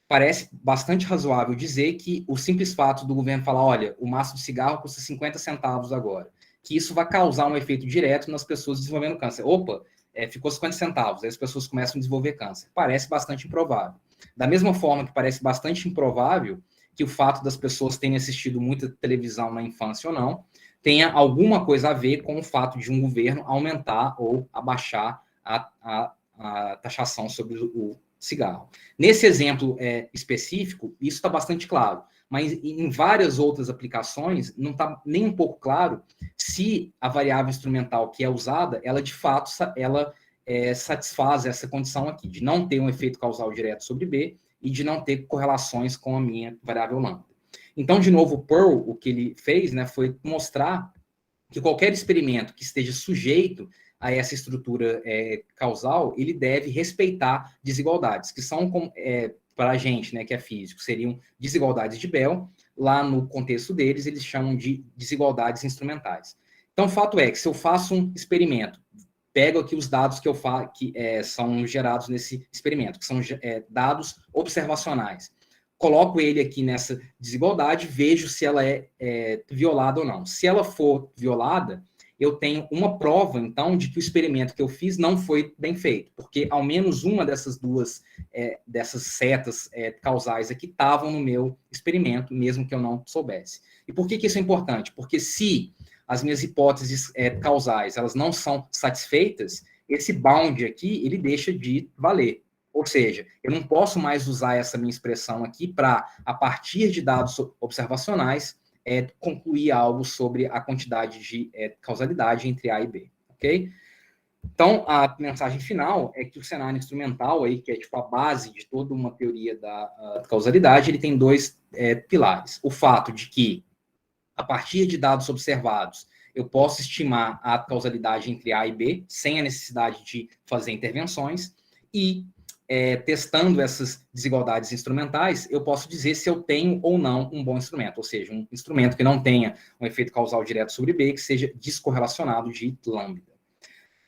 parece bastante razoável dizer que o simples fato do governo falar, olha, o maço de cigarro custa 50 centavos agora, que isso vai causar um efeito direto nas pessoas desenvolvendo câncer. Opa, ficou 50 centavos, aí as pessoas começam a desenvolver câncer. Parece bastante improvável. Da mesma forma que parece bastante improvável que o fato das pessoas terem assistido muita televisão na infância ou não, tenha alguma coisa a ver com o fato de um governo aumentar ou abaixar a taxação sobre o cigarro. Nesse exemplo específico, isso está bastante claro, mas em várias outras aplicações não está nem um pouco claro se a variável instrumental que é usada, ela de fato satisfaz essa condição aqui, de não ter um efeito causal direto sobre B e de não ter correlações com a minha variável lambda. Então, de novo, o Pearl, o que ele fez, né, foi mostrar que qualquer experimento que esteja sujeito a essa estrutura causal, ele deve respeitar desigualdades, que são, para a gente, né, que é físico, seriam desigualdades de Bell. Lá no contexto deles, eles chamam de desigualdades instrumentais. Então, o fato é que se eu faço um experimento, pego aqui os dados que são gerados nesse experimento, que são dados observacionais, coloco ele aqui nessa desigualdade, vejo se ela é violada ou não. Se ela for violada, eu tenho uma prova, então, de que o experimento que eu fiz não foi bem feito, porque ao menos uma dessas dessas setas causais aqui estavam no meu experimento, mesmo que eu não soubesse. E por que isso é importante? Porque se as minhas hipóteses causais elas não são satisfeitas, esse bound aqui, ele deixa de valer. Ou seja, eu não posso mais usar essa minha expressão aqui para, a partir de dados observacionais, concluir algo sobre a quantidade de causalidade entre A e B, ok? Então, a mensagem final é que o cenário instrumental, aí, que é tipo a base de toda uma teoria da causalidade, ele tem dois pilares. O fato de que, a partir de dados observados, eu posso estimar a causalidade entre A e B, sem a necessidade de fazer intervenções, e testando essas desigualdades instrumentais, eu posso dizer se eu tenho ou não um bom instrumento, ou seja, um instrumento que não tenha um efeito causal direto sobre B, que seja descorrelacionado de lambda.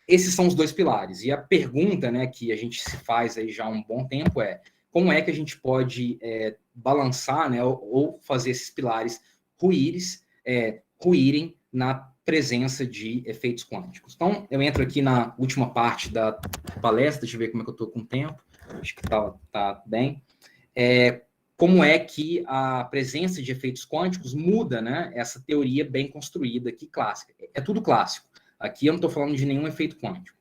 Esses são os dois pilares. E a pergunta, né, que a gente se faz aí já há um bom tempo é como é que a gente pode balançar, né, ou fazer esses pilares ruírem na presença de efeitos quânticos. Então, eu entro aqui na última parte da palestra, deixa eu ver como é que eu estou com o tempo, acho que tá bem. Como é que a presença de efeitos quânticos muda, né, essa teoria bem construída aqui, clássica. É tudo clássico. Aqui eu não estou falando de nenhum efeito quântico.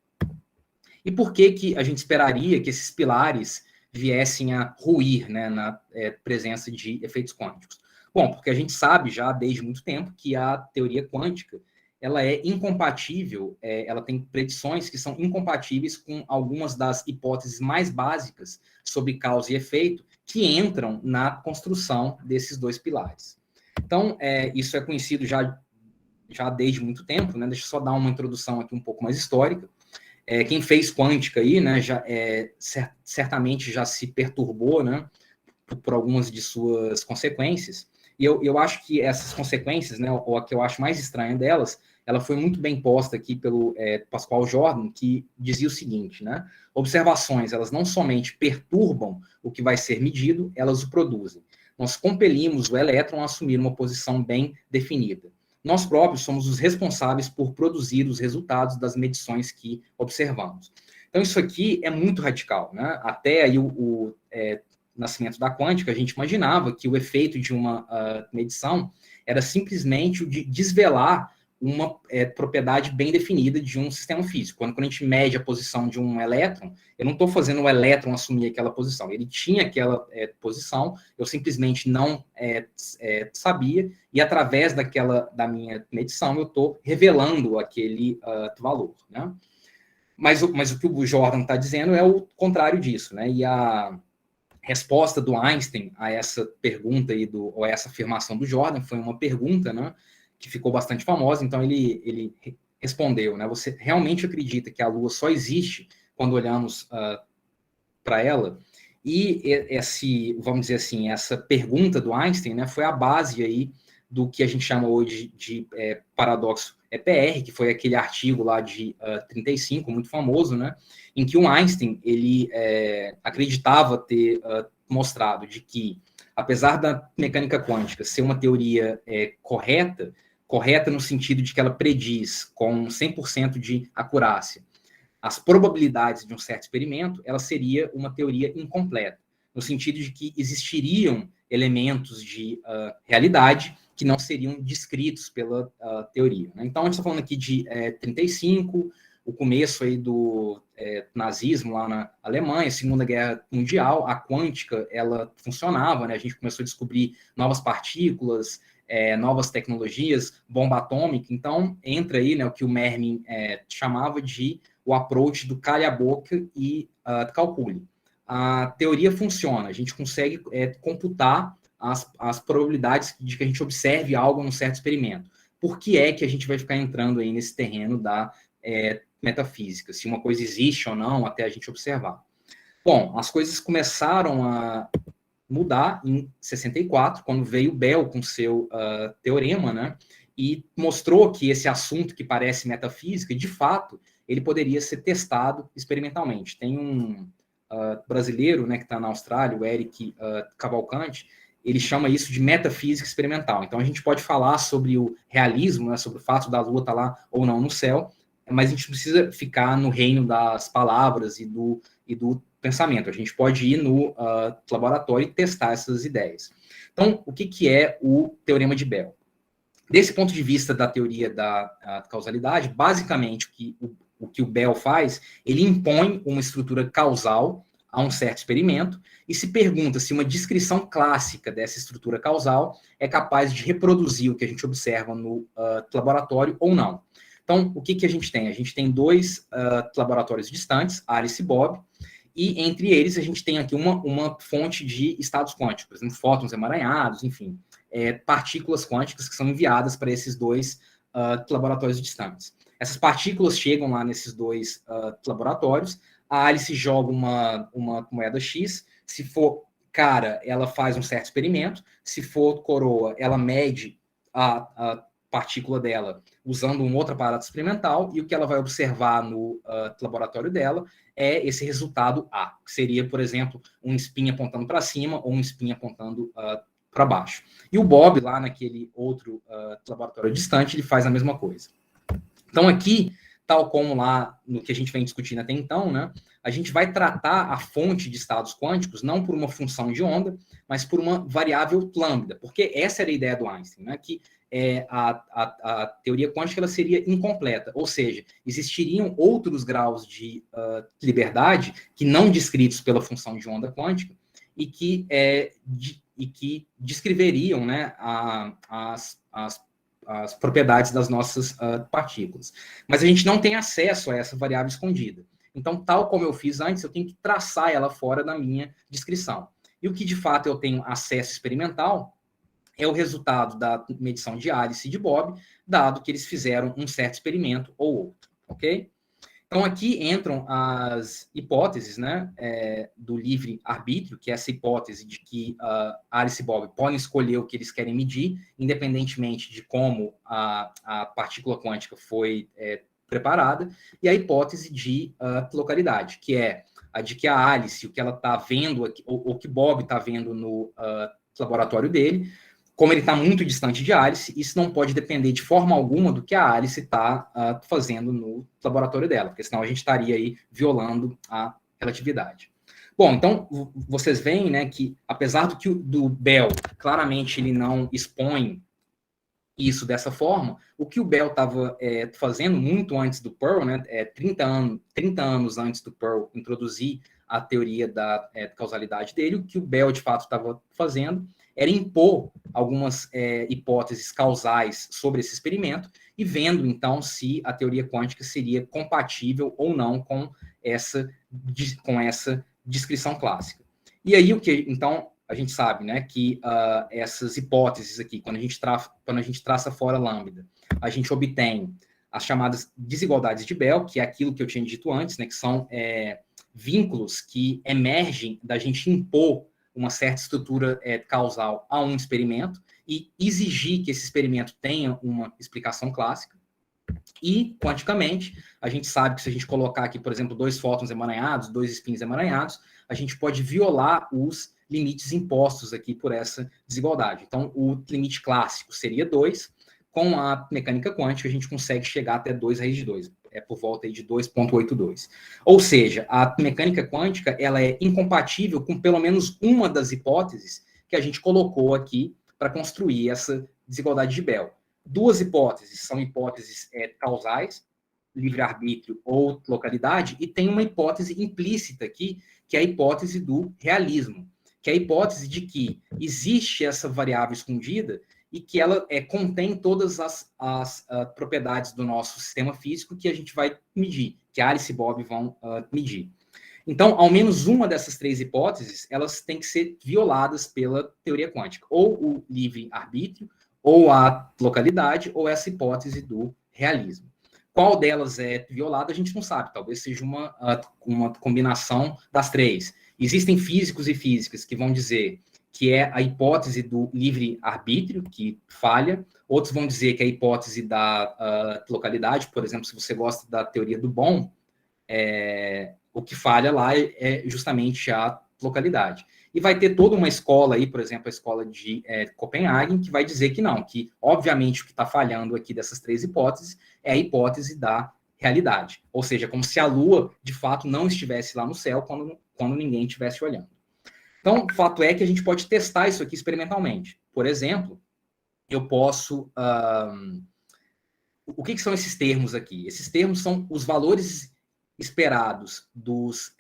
E por que a gente esperaria que esses pilares viessem a ruir, né, na presença de efeitos quânticos? Bom, porque a gente sabe já desde muito tempo que a teoria quântica ela é incompatível, ela tem predições que são incompatíveis com algumas das hipóteses mais básicas sobre causa e efeito que entram na construção desses dois pilares. Então, isso é conhecido já desde muito tempo, né? Deixa eu só dar uma introdução aqui um pouco mais histórica. Quem fez quântica aí, né, certamente já se perturbou, né, por algumas de suas consequências. E eu acho que essas consequências, né, ou a que eu acho mais estranha delas, ela foi muito bem posta aqui pelo Pascual Jordan, que dizia o seguinte, né, observações, elas não somente perturbam o que vai ser medido, elas o produzem. Nós compelimos o elétron a assumir uma posição bem definida. Nós próprios somos os responsáveis por produzir os resultados das medições que observamos. Então, isso aqui é muito radical, né? Até aí o nascimento da quântica, a gente imaginava que o efeito de uma medição era simplesmente o de desvelar uma propriedade bem definida de um sistema físico. Quando a gente mede a posição de um elétron, eu não estou fazendo o elétron assumir aquela posição. Ele tinha aquela posição, eu simplesmente não sabia, e através da minha medição, eu estou revelando aquele valor, né? Mas o que o Jordan está dizendo é o contrário disso, né? E a resposta do Einstein a essa pergunta aí, ou a essa afirmação do Jordan, foi uma pergunta, né, que ficou bastante famosa. Então ele respondeu, né, você realmente acredita que a Lua só existe quando olhamos para ela? E vamos dizer assim, essa pergunta do Einstein, né, foi a base aí do que a gente chama hoje de paradoxo EPR, que foi aquele artigo lá de 35, muito famoso, né, em que o Einstein ele acreditava ter mostrado de que, apesar da mecânica quântica ser uma teoria correta no sentido de que ela prediz com 100% de acurácia as probabilidades de um certo experimento, ela seria uma teoria incompleta, no sentido de que existiriam elementos de realidade que não seriam descritos pela teoria, né? Então, a gente está falando aqui de 35, o começo aí do nazismo lá na Alemanha, Segunda Guerra Mundial, a quântica, ela funcionava, né? A gente começou a descobrir novas partículas, novas tecnologias, bomba atômica. Então, entra aí, né, o que o Mermin chamava de o approach do calha a boca e calcule. A teoria funciona, a gente consegue computar as probabilidades de que a gente observe algo num certo experimento. Por que é que a gente vai ficar entrando aí nesse terreno da metafísica? Se uma coisa existe ou não, até a gente observar. Bom, as coisas começaram a mudar em 64, quando veio Bell com seu teorema, né, e mostrou que esse assunto que parece metafísica, de fato, ele poderia ser testado experimentalmente. Tem um brasileiro, né, que está na Austrália, o Eric Cavalcante, ele chama isso de metafísica experimental. Então, a gente pode falar sobre o realismo, né, sobre o fato da Lua estar lá ou não no céu, mas a gente precisa ficar no reino das palavras e do pensamento. A gente pode ir no laboratório e testar essas ideias. Então, o que é o teorema de Bell? Desse ponto de vista da teoria da causalidade, basicamente o que o Bell faz, ele impõe uma estrutura causal a um certo experimento e se pergunta se uma descrição clássica dessa estrutura causal é capaz de reproduzir o que a gente observa no laboratório ou não. Então, o que a gente tem? A gente tem dois laboratórios distantes, Alice e Bob, e entre eles a gente tem aqui uma fonte de estados quânticos, fótons emaranhados, enfim, partículas quânticas que são enviadas para esses dois laboratórios distantes. Essas partículas chegam lá nesses dois laboratórios, a Alice joga uma moeda X, se for cara, ela faz um certo experimento, se for coroa, ela mede a partícula dela usando um outro aparato experimental, e o que ela vai observar no laboratório dela é esse resultado A, que seria, por exemplo, um spin apontando para cima ou um spin apontando para baixo. E o Bob, lá naquele outro laboratório distante, ele faz a mesma coisa. Então, aqui, tal como lá no que a gente vem discutindo até então, né, a gente vai tratar a fonte de estados quânticos não por uma função de onda, mas por uma variável lambda, porque essa era a ideia do Einstein, né, que a teoria quântica ela seria incompleta, ou seja, existiriam outros graus de liberdade que não descritos pela função de onda quântica e que descreveriam, né, as propriedades das nossas partículas. Mas a gente não tem acesso a essa variável escondida. Então, tal como eu fiz antes, eu tenho que traçar ela fora da minha descrição. E o que, de fato, eu tenho acesso experimental é o resultado da medição de Alice e de Bob, dado que eles fizeram um certo experimento ou outro, ok? Então, aqui entram as hipóteses, né, do livre-arbítrio, que é essa hipótese de que Alice e Bob podem escolher o que eles querem medir, independentemente de como a partícula quântica foi preparada, e a hipótese de localidade, que é a de que a Alice, o que ela está vendo, o que Bob está vendo no laboratório dele, como ele está muito distante de Alice, isso não pode depender de forma alguma do que a Alice está fazendo no laboratório dela, porque senão a gente estaria aí violando a relatividade. Bom, então, vocês veem, né, que apesar do Bell, claramente ele não expõe isso dessa forma, o que o Bell estava fazendo muito antes do Pearl, né, 30 anos antes do Pearl introduzir a teoria da causalidade dele, o que o Bell, de fato, estava fazendo era impor algumas hipóteses causais sobre esse experimento e vendo, então, se a teoria quântica seria compatível ou não com essa descrição clássica. E aí, então, a gente sabe, né, que essas hipóteses aqui, quando a gente traça fora lambda, a gente obtém as chamadas desigualdades de Bell, que é aquilo que eu tinha dito antes, né, que são vínculos que emergem da gente impor uma certa estrutura causal a um experimento e exigir que esse experimento tenha uma explicação clássica. E, quanticamente, a gente sabe que se a gente colocar aqui, por exemplo, 2 fótons emaranhados, 2 spins emaranhados, a gente pode violar os limites impostos aqui por essa desigualdade. Então, o limite clássico seria 2, com a mecânica quântica a gente consegue chegar até 2 raiz de 2, por volta aí de 2,82. Ou seja, a mecânica quântica ela é incompatível com pelo menos uma das hipóteses que a gente colocou aqui para construir essa desigualdade de Bell. 2 hipóteses são hipóteses causais, livre-arbítrio ou localidade, e tem uma hipótese implícita aqui, que é a hipótese do realismo, que é a hipótese de que existe essa variável escondida e que ela contém todas as propriedades do nosso sistema físico que a gente vai medir, que Alice e Bob vão medir. Então, ao menos uma dessas 3 hipóteses, elas têm que ser violadas pela teoria quântica, ou o livre-arbítrio, ou a localidade, ou essa hipótese do realismo. Qual delas é violada, a gente não sabe, talvez seja uma combinação das 3. Existem físicos e físicas que vão dizer que é a hipótese do livre-arbítrio que falha, outros vão dizer que é a hipótese da localidade, por exemplo, se você gosta da teoria do Bohm, o que falha lá é justamente a localidade. E vai ter toda uma escola aí, por exemplo, a escola de Copenhague, que vai dizer que não, que obviamente o que está falhando aqui dessas 3 hipóteses é a hipótese da realidade. Ou seja, como se a Lua, de fato, não estivesse lá no céu quando ninguém estivesse olhando. Então, o fato é que a gente pode testar isso aqui experimentalmente. Por exemplo, eu posso... o que são esses termos aqui? Esses termos são os valores esperados dos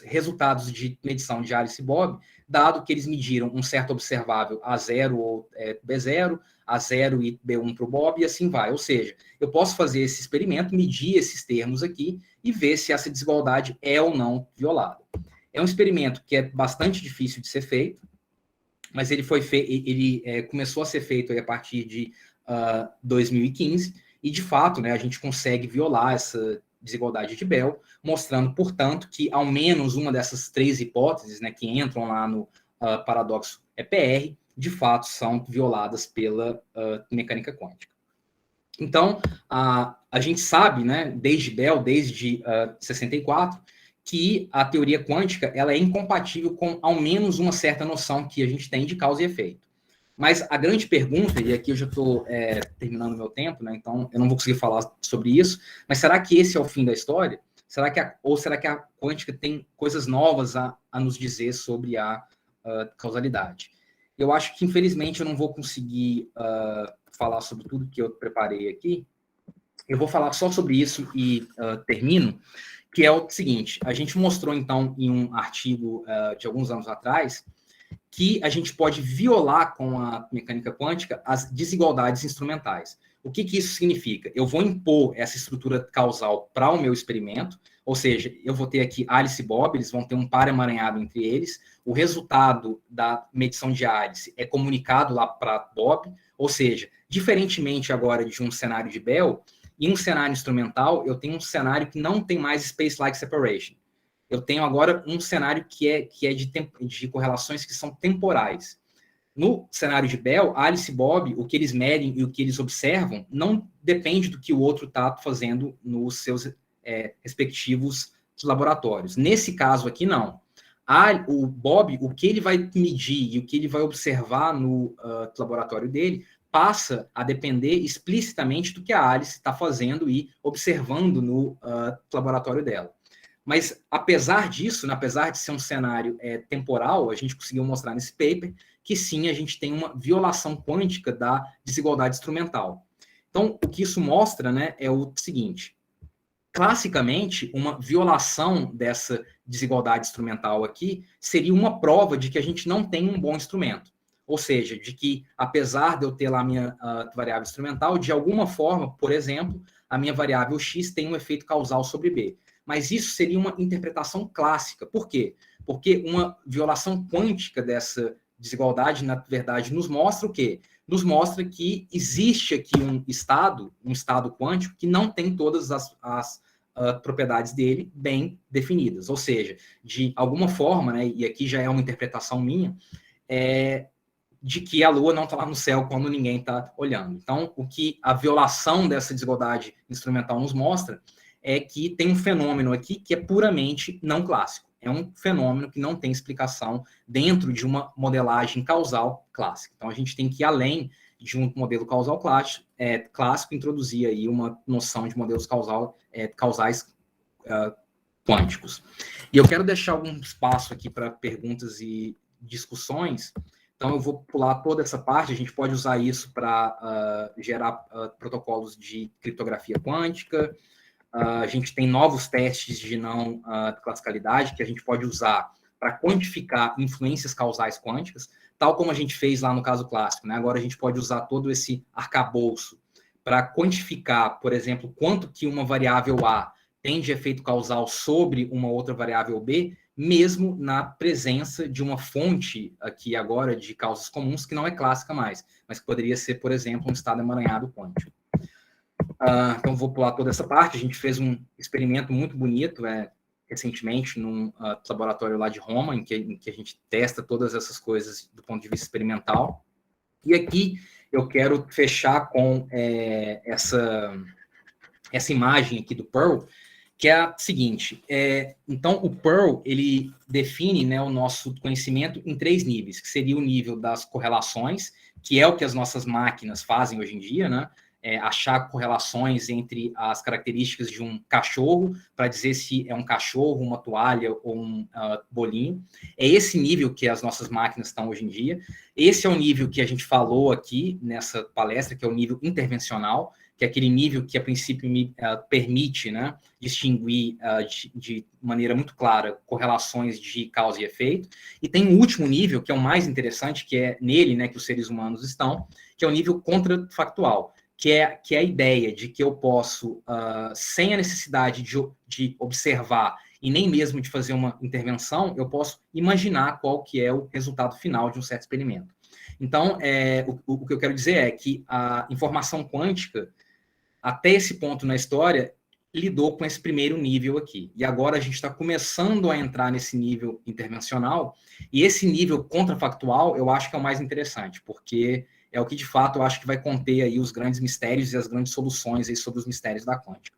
resultados de medição de Alice e Bob, dado que eles mediram um certo observável A0 ou B0, A0 e B1 para o Bob, e assim vai. Ou seja, eu posso fazer esse experimento, medir esses termos aqui e ver se essa desigualdade é ou não violada. É um experimento que é bastante difícil de ser feito, mas ele começou a ser feito a partir de 2015, e de fato, né, a gente consegue violar essa desigualdade de Bell, mostrando, portanto, que ao menos uma dessas 3 hipóteses, né, que entram lá no paradoxo EPR, de fato são violadas pela mecânica quântica. Então, a gente sabe, né, desde Bell, desde 64, que a teoria quântica ela é incompatível com ao menos uma certa noção que a gente tem de causa e efeito. Mas a grande pergunta, e aqui eu já estou terminando meu tempo, né, então eu não vou conseguir falar sobre isso, mas será que esse é o fim da história? Será que a quântica tem coisas novas a nos dizer sobre a causalidade? Eu acho que, infelizmente, eu não vou conseguir falar sobre tudo que eu preparei aqui, eu vou falar só sobre isso e termino, que é o seguinte, a gente mostrou, então, em um artigo de alguns anos atrás, que a gente pode violar com a mecânica quântica as desigualdades instrumentais. O que isso significa? Eu vou impor essa estrutura causal para o meu experimento, ou seja, eu vou ter aqui Alice e Bob, eles vão ter um par emaranhado entre eles, o resultado da medição de Alice é comunicado lá para Bob, ou seja, diferentemente agora de um cenário de Bell, em um cenário instrumental, eu tenho um cenário que não tem mais space-like separation. Eu tenho agora um cenário que é de correlações que são temporais. No cenário de Bell, Alice e Bob, o que eles medem e o que eles observam não depende do que o outro está fazendo nos seus respectivos laboratórios. Nesse caso aqui, não. O Bob, o que ele vai medir e o que ele vai observar no laboratório dele passa a depender explicitamente do que a Alice está fazendo e observando no laboratório dela. Mas, apesar disso, né, apesar de ser um cenário temporal, a gente conseguiu mostrar nesse paper que sim, a gente tem uma violação quântica da desigualdade instrumental. Então, o que isso mostra, né, é o seguinte: classicamente, uma violação dessa desigualdade instrumental aqui seria uma prova de que a gente não tem um bom instrumento. Ou seja, de que, apesar de eu ter lá a minha variável instrumental, de alguma forma, por exemplo, a minha variável x tem um efeito causal sobre B. Mas isso seria uma interpretação clássica. Por quê? Porque uma violação quântica dessa desigualdade, na verdade, nos mostra o quê? Nos mostra que existe aqui um estado quântico, que não tem todas as propriedades dele bem definidas. Ou seja, de alguma forma, né, e aqui já é uma interpretação minha, de que a Lua não está lá no céu quando ninguém está olhando. Então, o que a violação dessa desigualdade instrumental nos mostra é que tem um fenômeno aqui que é puramente não clássico. É um fenômeno que não tem explicação dentro de uma modelagem causal clássica. Então, a gente tem que ir além de um modelo causal clássico, introduzir aí uma noção de modelos causais quânticos. E eu quero deixar algum espaço aqui para perguntas e discussões. Então, eu vou pular toda essa parte. A gente pode usar isso para gerar protocolos de criptografia quântica. A gente tem novos testes de não classicalidade que a gente pode usar para quantificar influências causais quânticas, tal como a gente fez lá no caso clássico, né? Agora a gente pode usar todo esse arcabouço para quantificar, por exemplo, quanto que uma variável A tem de efeito causal sobre uma outra variável B, mesmo na presença de uma fonte aqui agora de causas comuns que não é clássica mais, mas que poderia ser, por exemplo, um estado emaranhado quântico. Então, vou pular toda essa parte. A gente fez um experimento muito bonito recentemente num laboratório lá de Roma, em que a gente testa todas essas coisas do ponto de vista experimental. E aqui eu quero fechar com essa imagem aqui do Pearl, que é a seguinte. Então, o Pearl, ele define, né, o nosso conhecimento em 3 níveis, que seria o nível das correlações, que é o que as nossas máquinas fazem hoje em dia, né? Achar correlações entre as características de um cachorro para dizer se é um cachorro, uma toalha ou um bolinho. É esse nível que as nossas máquinas estão hoje em dia. Esse é o nível que a gente falou aqui nessa palestra, que é o nível intervencional, que é aquele nível que, a princípio, me permite, né, distinguir de maneira muito clara correlações de causa e efeito. E tem um último nível, que é o mais interessante, que é nele, né, que os seres humanos estão, que é o nível contrafactual, que é a ideia de que eu posso, sem a necessidade de observar e nem mesmo de fazer uma intervenção, eu posso imaginar qual que é o resultado final de um certo experimento. Então, o que eu quero dizer é que a informação quântica, até esse ponto na história, lidou com esse primeiro nível aqui. E agora a gente está começando a entrar nesse nível intervencional, e esse nível contrafactual eu acho que é o mais interessante, porque é o que, de fato, eu acho que vai conter aí os grandes mistérios e as grandes soluções aí sobre os mistérios da quântica.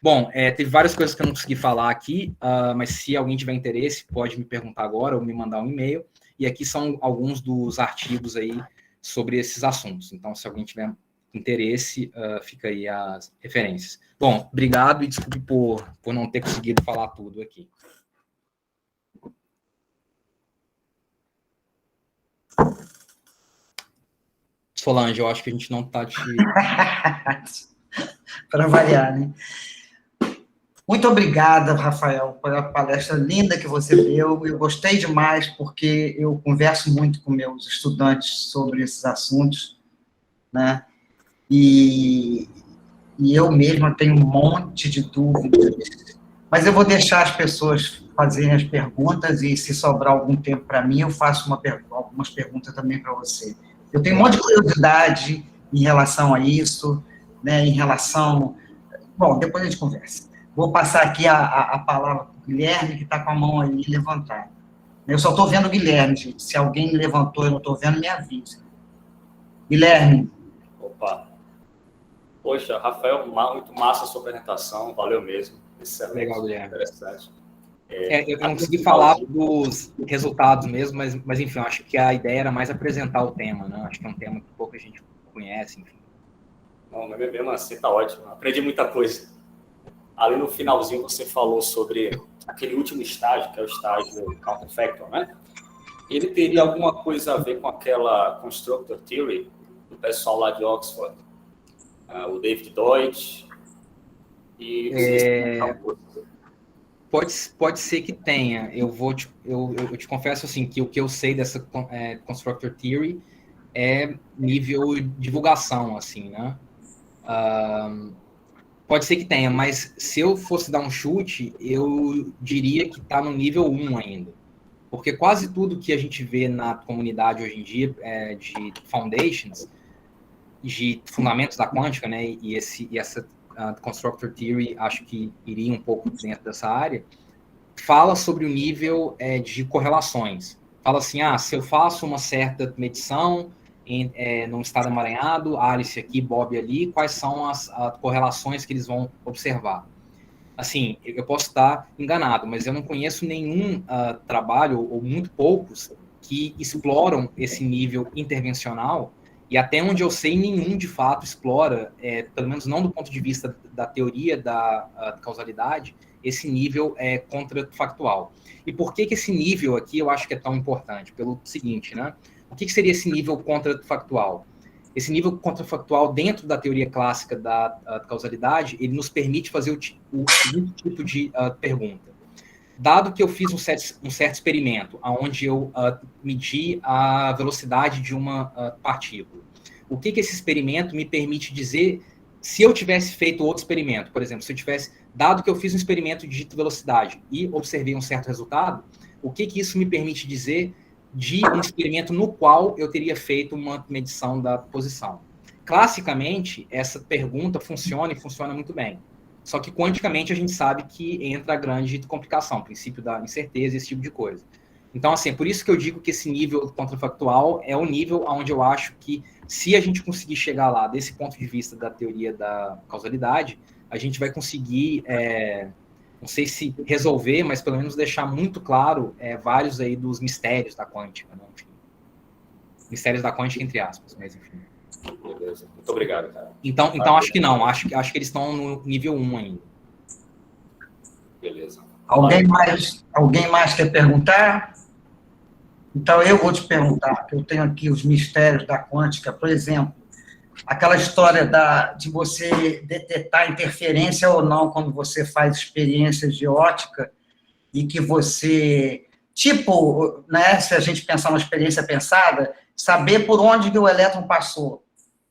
Bom, teve várias coisas que eu não consegui falar aqui, mas se alguém tiver interesse, pode me perguntar agora ou me mandar um e-mail. E aqui são alguns dos artigos aí sobre esses assuntos. Então, se alguém tiver interesse, fica aí as referências. Bom, obrigado e desculpe por não ter conseguido falar tudo aqui. Solange, eu acho que a gente não está te... Para variar, né? Muito obrigada, Rafael, pela palestra linda que você deu. Eu gostei demais, porque eu converso muito com meus estudantes sobre esses assuntos, né? E eu mesma tenho um monte de dúvidas, mas eu vou deixar as pessoas fazerem as perguntas, e se sobrar algum tempo para mim, eu faço algumas perguntas também para você. Eu tenho um monte de curiosidade em relação a isso, né, em relação... Bom, depois a gente conversa. Vou passar aqui a palavra para o Guilherme, que está com a mão aí levantada. Eu só estou vendo o Guilherme, gente. Se alguém levantou e eu não estou vendo, me avise. Guilherme. Opa. Poxa, Rafael, muito massa a sua apresentação, valeu mesmo. Excelente. Legal, Guilherme. Interessante. Eu não consegui falar dos resultados mesmo, mas enfim, eu acho que a ideia era mais apresentar o tema, né? Acho que é um tema que pouca gente conhece, enfim. Não, mas mesmo assim tá ótimo, aprendi muita coisa. Ali no finalzinho você falou sobre aquele último estágio, que é o estágio counterfactual, né? Ele teria alguma coisa a ver com aquela constructor theory do pessoal lá de Oxford, o David Deutsch e... Pode ser que tenha. Eu te confesso assim que o que eu sei dessa constructor theory é nível divulgação, assim, né? Pode ser que tenha, mas se eu fosse dar um chute, eu diria que está no nível 1 ainda. Porque quase tudo que a gente vê na comunidade hoje em dia de foundations, de fundamentos da quântica, né? E essa constructor theory, acho que iria um pouco dentro dessa área, fala sobre o nível de correlações. Fala assim, se eu faço uma certa medição num estado emaranhado, Alice aqui, Bob ali, quais são as correlações que eles vão observar? Assim, eu posso estar enganado, mas eu não conheço nenhum trabalho, ou muito poucos, que exploram esse nível intervencional, e até onde eu sei, nenhum de fato explora, pelo menos não do ponto de vista da teoria da causalidade, esse nível contrafactual. E por que esse nível aqui eu acho que é tão importante? Pelo seguinte, né? O que seria esse nível contrafactual? Esse nível contrafactual, dentro da teoria clássica da causalidade, ele nos permite fazer o seguinte tipo de pergunta. Dado que eu fiz um certo experimento, onde eu medi a velocidade de uma partícula, o que esse experimento me permite dizer se eu tivesse feito outro experimento? Por exemplo, se eu tivesse, dado que eu fiz um experimento de velocidade e observei um certo resultado, o que isso me permite dizer de um experimento no qual eu teria feito uma medição da posição? Classicamente, essa pergunta funciona e funciona muito bem. Só que quanticamente a gente sabe que entra a grande complicação, princípio da incerteza, esse tipo de coisa. Então, assim, é por isso que eu digo que esse nível contrafactual é o nível onde eu acho que, se a gente conseguir chegar lá, desse ponto de vista da teoria da causalidade, a gente vai conseguir, não sei se resolver, mas pelo menos deixar muito claro vários aí dos mistérios da quântica, né? Enfim, mistérios da quântica, entre aspas, mas enfim. Beleza. Muito obrigado, cara. Então acho que não. Acho que eles estão no nível 1 ainda. Beleza. Alguém mais quer perguntar? Então, eu vou te perguntar, que eu tenho aqui os mistérios da quântica, por exemplo, aquela história de você detectar interferência ou não quando você faz experiências de ótica, e que você, tipo, né, se a gente pensar numa experiência pensada, saber por onde que o elétron passou.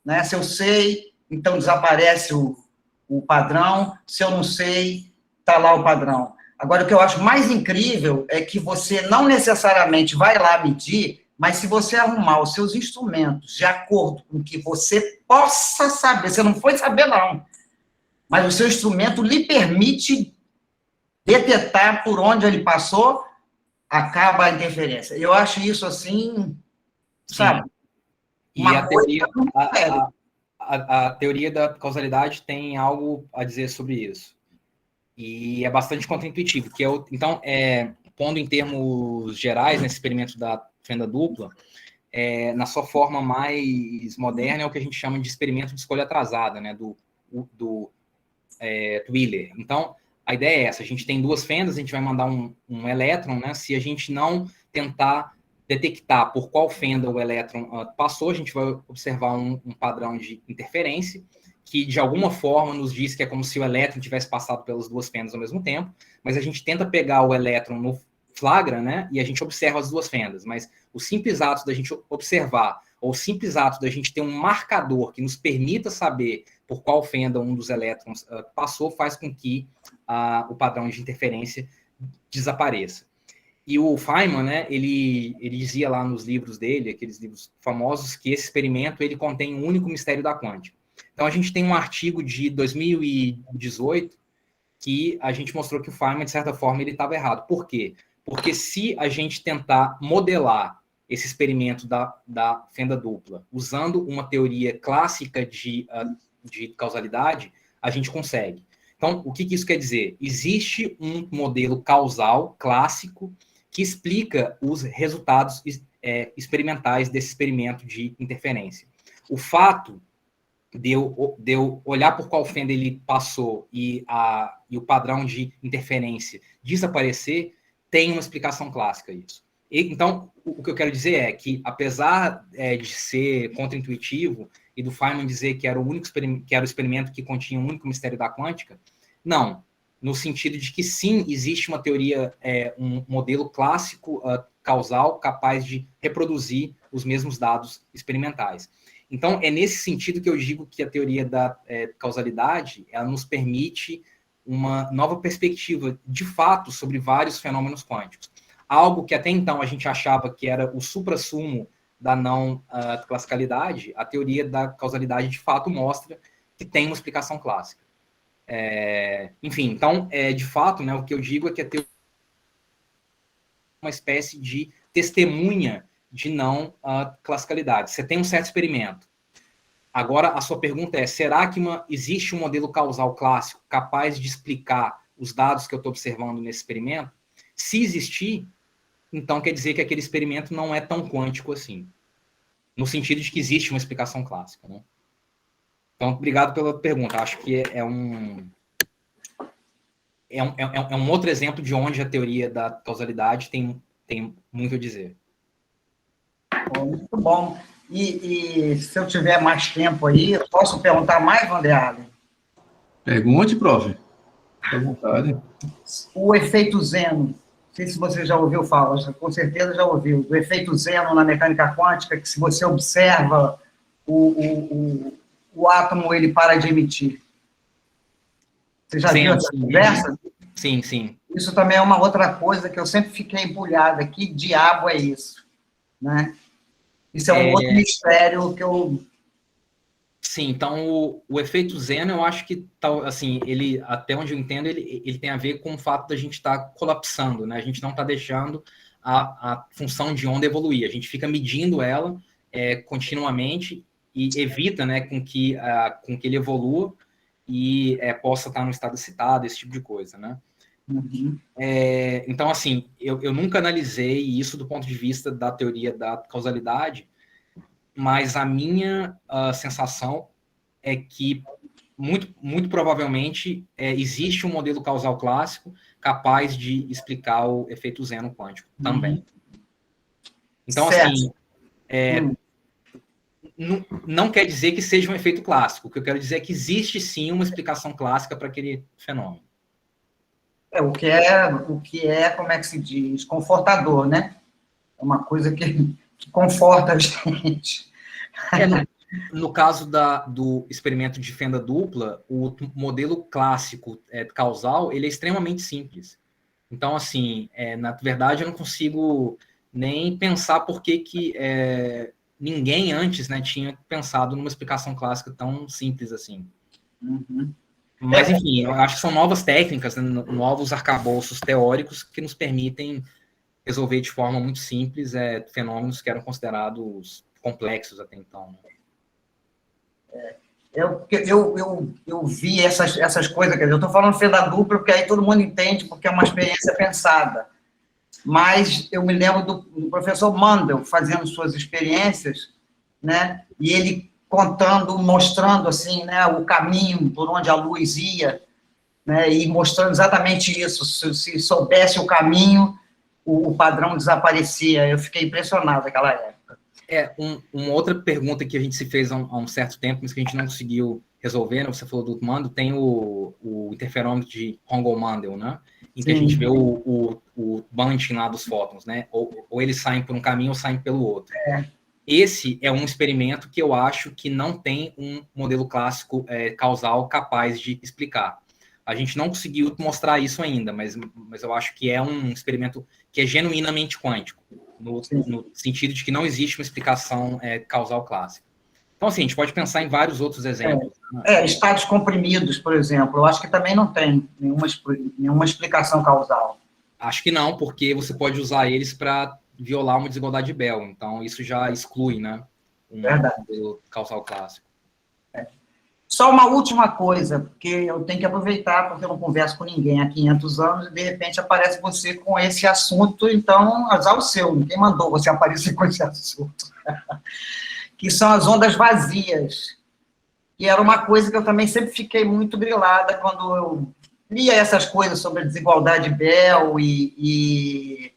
Né? Se eu sei, então desaparece o padrão, se eu não sei, está lá o padrão. Agora, o que eu acho mais incrível é que você não necessariamente vai lá medir, mas se você arrumar os seus instrumentos de acordo com que você possa saber, você não foi saber, não, mas o seu instrumento lhe permite detectar por onde ele passou, acaba a interferência. Eu acho isso assim, sabe? E a teoria da causalidade tem algo a dizer sobre isso. E é bastante contraintuitivo, então, pondo em termos gerais, nesse experimento da fenda dupla, na sua forma mais moderna, é o que a gente chama de experimento de escolha atrasada, né, do Wheeler. Então, a ideia é essa: a gente tem duas fendas, a gente vai mandar um elétron, né, se a gente não tentar detectar por qual fenda o elétron passou, a gente vai observar um padrão de interferência, que de alguma forma nos diz que é como se o elétron tivesse passado pelas duas fendas ao mesmo tempo, mas a gente tenta pegar o elétron no flagra, né, e a gente observa as duas fendas, mas o simples ato da gente observar, ou o simples ato da gente ter um marcador que nos permita saber por qual fenda um dos elétrons passou, faz com que o padrão de interferência desapareça. E o Feynman, né, ele dizia lá nos livros dele, aqueles livros famosos, que esse experimento ele contém um único mistério da quântica. Então, a gente tem um artigo de 2018 que a gente mostrou que o Feynman, de certa forma, ele estava errado. Por quê? Porque se a gente tentar modelar esse experimento da fenda dupla usando uma teoria clássica de causalidade, a gente consegue. Então, o que isso quer dizer? Existe um modelo causal clássico que explica os resultados experimentais desse experimento de interferência. O fato de eu olhar por qual fenda ele passou e o padrão de interferência desaparecer, tem uma explicação clássica isso. Então, o que eu quero dizer é que, apesar de ser contraintuitivo e do Feynman dizer que era o único experimento que continha um único mistério da quântica, não, no sentido de que sim, existe uma teoria, um modelo clássico causal capaz de reproduzir os mesmos dados experimentais. Então, é nesse sentido que eu digo que a teoria da causalidade, ela nos permite uma nova perspectiva, de fato, sobre vários fenômenos quânticos. Algo que até então a gente achava que era o suprassumo da não classicalidade, a teoria da causalidade, de fato, mostra que tem uma explicação clássica. Enfim, então, de fato, né, o que eu digo é que a teoria é uma espécie de testemunha de não classicalidade. Você tem um certo experimento. Agora, a sua pergunta é, será que existe um modelo causal clássico capaz de explicar os dados que eu estou observando nesse experimento? Se existir, então quer dizer que aquele experimento não é tão quântico assim. No sentido de que existe uma explicação clássica, né? Então, obrigado pela pergunta. Acho que é um outro exemplo de onde a teoria da causalidade tem muito a dizer. Muito bom. E se eu tiver mais tempo aí, eu posso perguntar mais, Wander Allen? Pergunte, prof. Fique à vontade. O efeito Zeno, não sei se você já ouviu falar, com certeza já ouviu, do efeito Zeno na mecânica quântica, que se você observa o átomo, ele para de emitir. Você já viu essa conversa? Sim, sim. Isso também é uma outra coisa que eu sempre fiquei embrulhada. Que diabo é isso? Né? Isso é um outro mistério que eu... Sim, então o efeito Zeno, eu acho que, assim, ele, até onde eu entendo, ele tem a ver com o fato da gente estar colapsando, né? A gente não está deixando a função de onda evoluir, a gente fica medindo ela continuamente e evita, né, com que ele evolua e possa estar no estado excitado, esse tipo de coisa, né? Uhum. Então, assim, eu nunca analisei isso do ponto de vista da teoria da causalidade, mas a minha sensação é que, muito provavelmente, existe um modelo causal clássico capaz de explicar o efeito Zeno quântico também. Então, certo. Assim, não quer dizer que seja um efeito clássico. O que eu quero dizer é que existe, sim, uma explicação clássica para aquele fenômeno. O que é, como é que se diz, confortador, né? É uma coisa que conforta a gente. No caso do experimento de fenda dupla, o modelo clássico causal, ele é extremamente simples. Então, assim, na verdade, eu não consigo nem pensar por que ninguém antes, né, tinha pensado numa explicação clássica tão simples assim. Uhum. Mas, enfim, eu acho que são novas técnicas, né, novos arcabouços teóricos que nos permitem resolver de forma muito simples fenômenos que eram considerados complexos até então. Eu vi essas coisas, quer dizer, eu estou falando fenda dupla, porque aí todo mundo entende, porque é uma experiência pensada. Mas eu me lembro do professor Mandel fazendo suas experiências, né? E ele contando, mostrando assim, né, o caminho por onde a luz ia, né, e mostrando exatamente isso. Se soubesse o caminho, o padrão desaparecia. Eu fiquei impressionado naquela época. Uma outra pergunta que a gente se fez há um certo tempo, mas que a gente não conseguiu resolver, né? Você falou do Mando, tem o interferômetro de Hongel-Mandel, né? Em que a gente vê o bunching lá dos fótons, né? Ou eles saem por um caminho ou saem pelo outro. Esse é um experimento que eu acho que não tem um modelo clássico causal capaz de explicar. A gente não conseguiu mostrar isso ainda, mas eu acho que é um experimento que é genuinamente quântico, no sentido de que não existe uma explicação causal clássica. Então, assim, a gente pode pensar em vários outros exemplos. Estados comprimidos, por exemplo, eu acho que também não tem nenhuma explicação causal. Acho que não, porque você pode usar eles para violar uma desigualdade de Bell. Então, isso já exclui, né, modelo causal clássico. Só uma última coisa, porque eu tenho que aproveitar, porque eu não converso com ninguém há 500 anos, e de repente aparece você com esse assunto, então, azar o seu, ninguém mandou você aparecer com esse assunto. Que são as ondas vazias. E era uma coisa que eu também sempre fiquei muito grilada quando eu lia essas coisas sobre a desigualdade de Bell e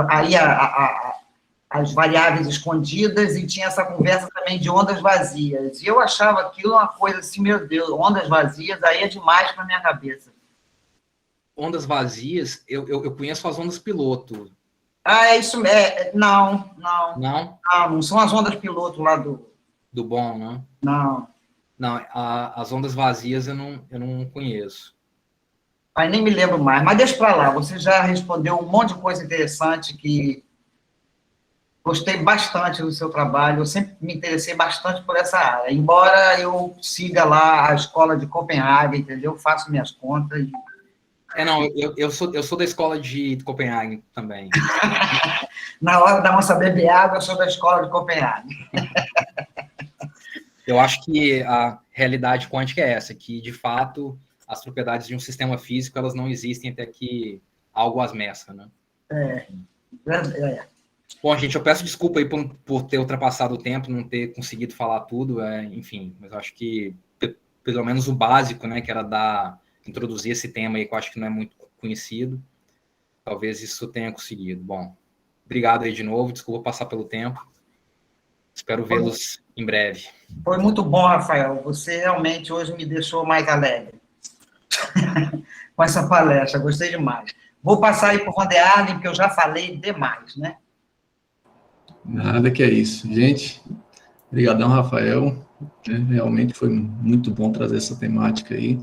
aí as variáveis escondidas, e tinha essa conversa também de ondas vazias. E eu achava aquilo uma coisa assim, meu Deus, ondas vazias, aí é demais para minha cabeça. Ondas vazias, eu conheço as ondas piloto. É isso, não são as ondas piloto lá do Bohm, né? Não, as ondas vazias eu não conheço. Aí nem me lembro mais, mas deixa para lá, você já respondeu um monte de coisa interessante que gostei bastante do seu trabalho, eu sempre me interessei bastante por essa área, embora eu siga lá a escola de Copenhague, entendeu? Faço minhas contas. Eu sou da escola de Copenhague também. Na hora da nossa beber água, eu sou da escola de Copenhague. Eu acho que a realidade quântica é essa, que, de fato, as propriedades de um sistema físico, elas não existem até que algo as meça, né? Bom, gente, eu peço desculpa aí por ter ultrapassado o tempo, não ter conseguido falar tudo, enfim, mas eu acho que, pelo menos o básico, né, que era introduzir esse tema aí, que eu acho que não é muito conhecido, talvez isso tenha conseguido. Bom, obrigado aí de novo, desculpa passar pelo tempo, espero vê-los em breve. Foi muito bom, Rafael, você realmente hoje me deixou mais alegre com essa palestra, gostei demais. Vou passar aí para o Van der Arlen, porque eu já falei demais, né? Nada que é isso. Gente, obrigadão, Rafael. Realmente foi muito bom trazer essa temática aí.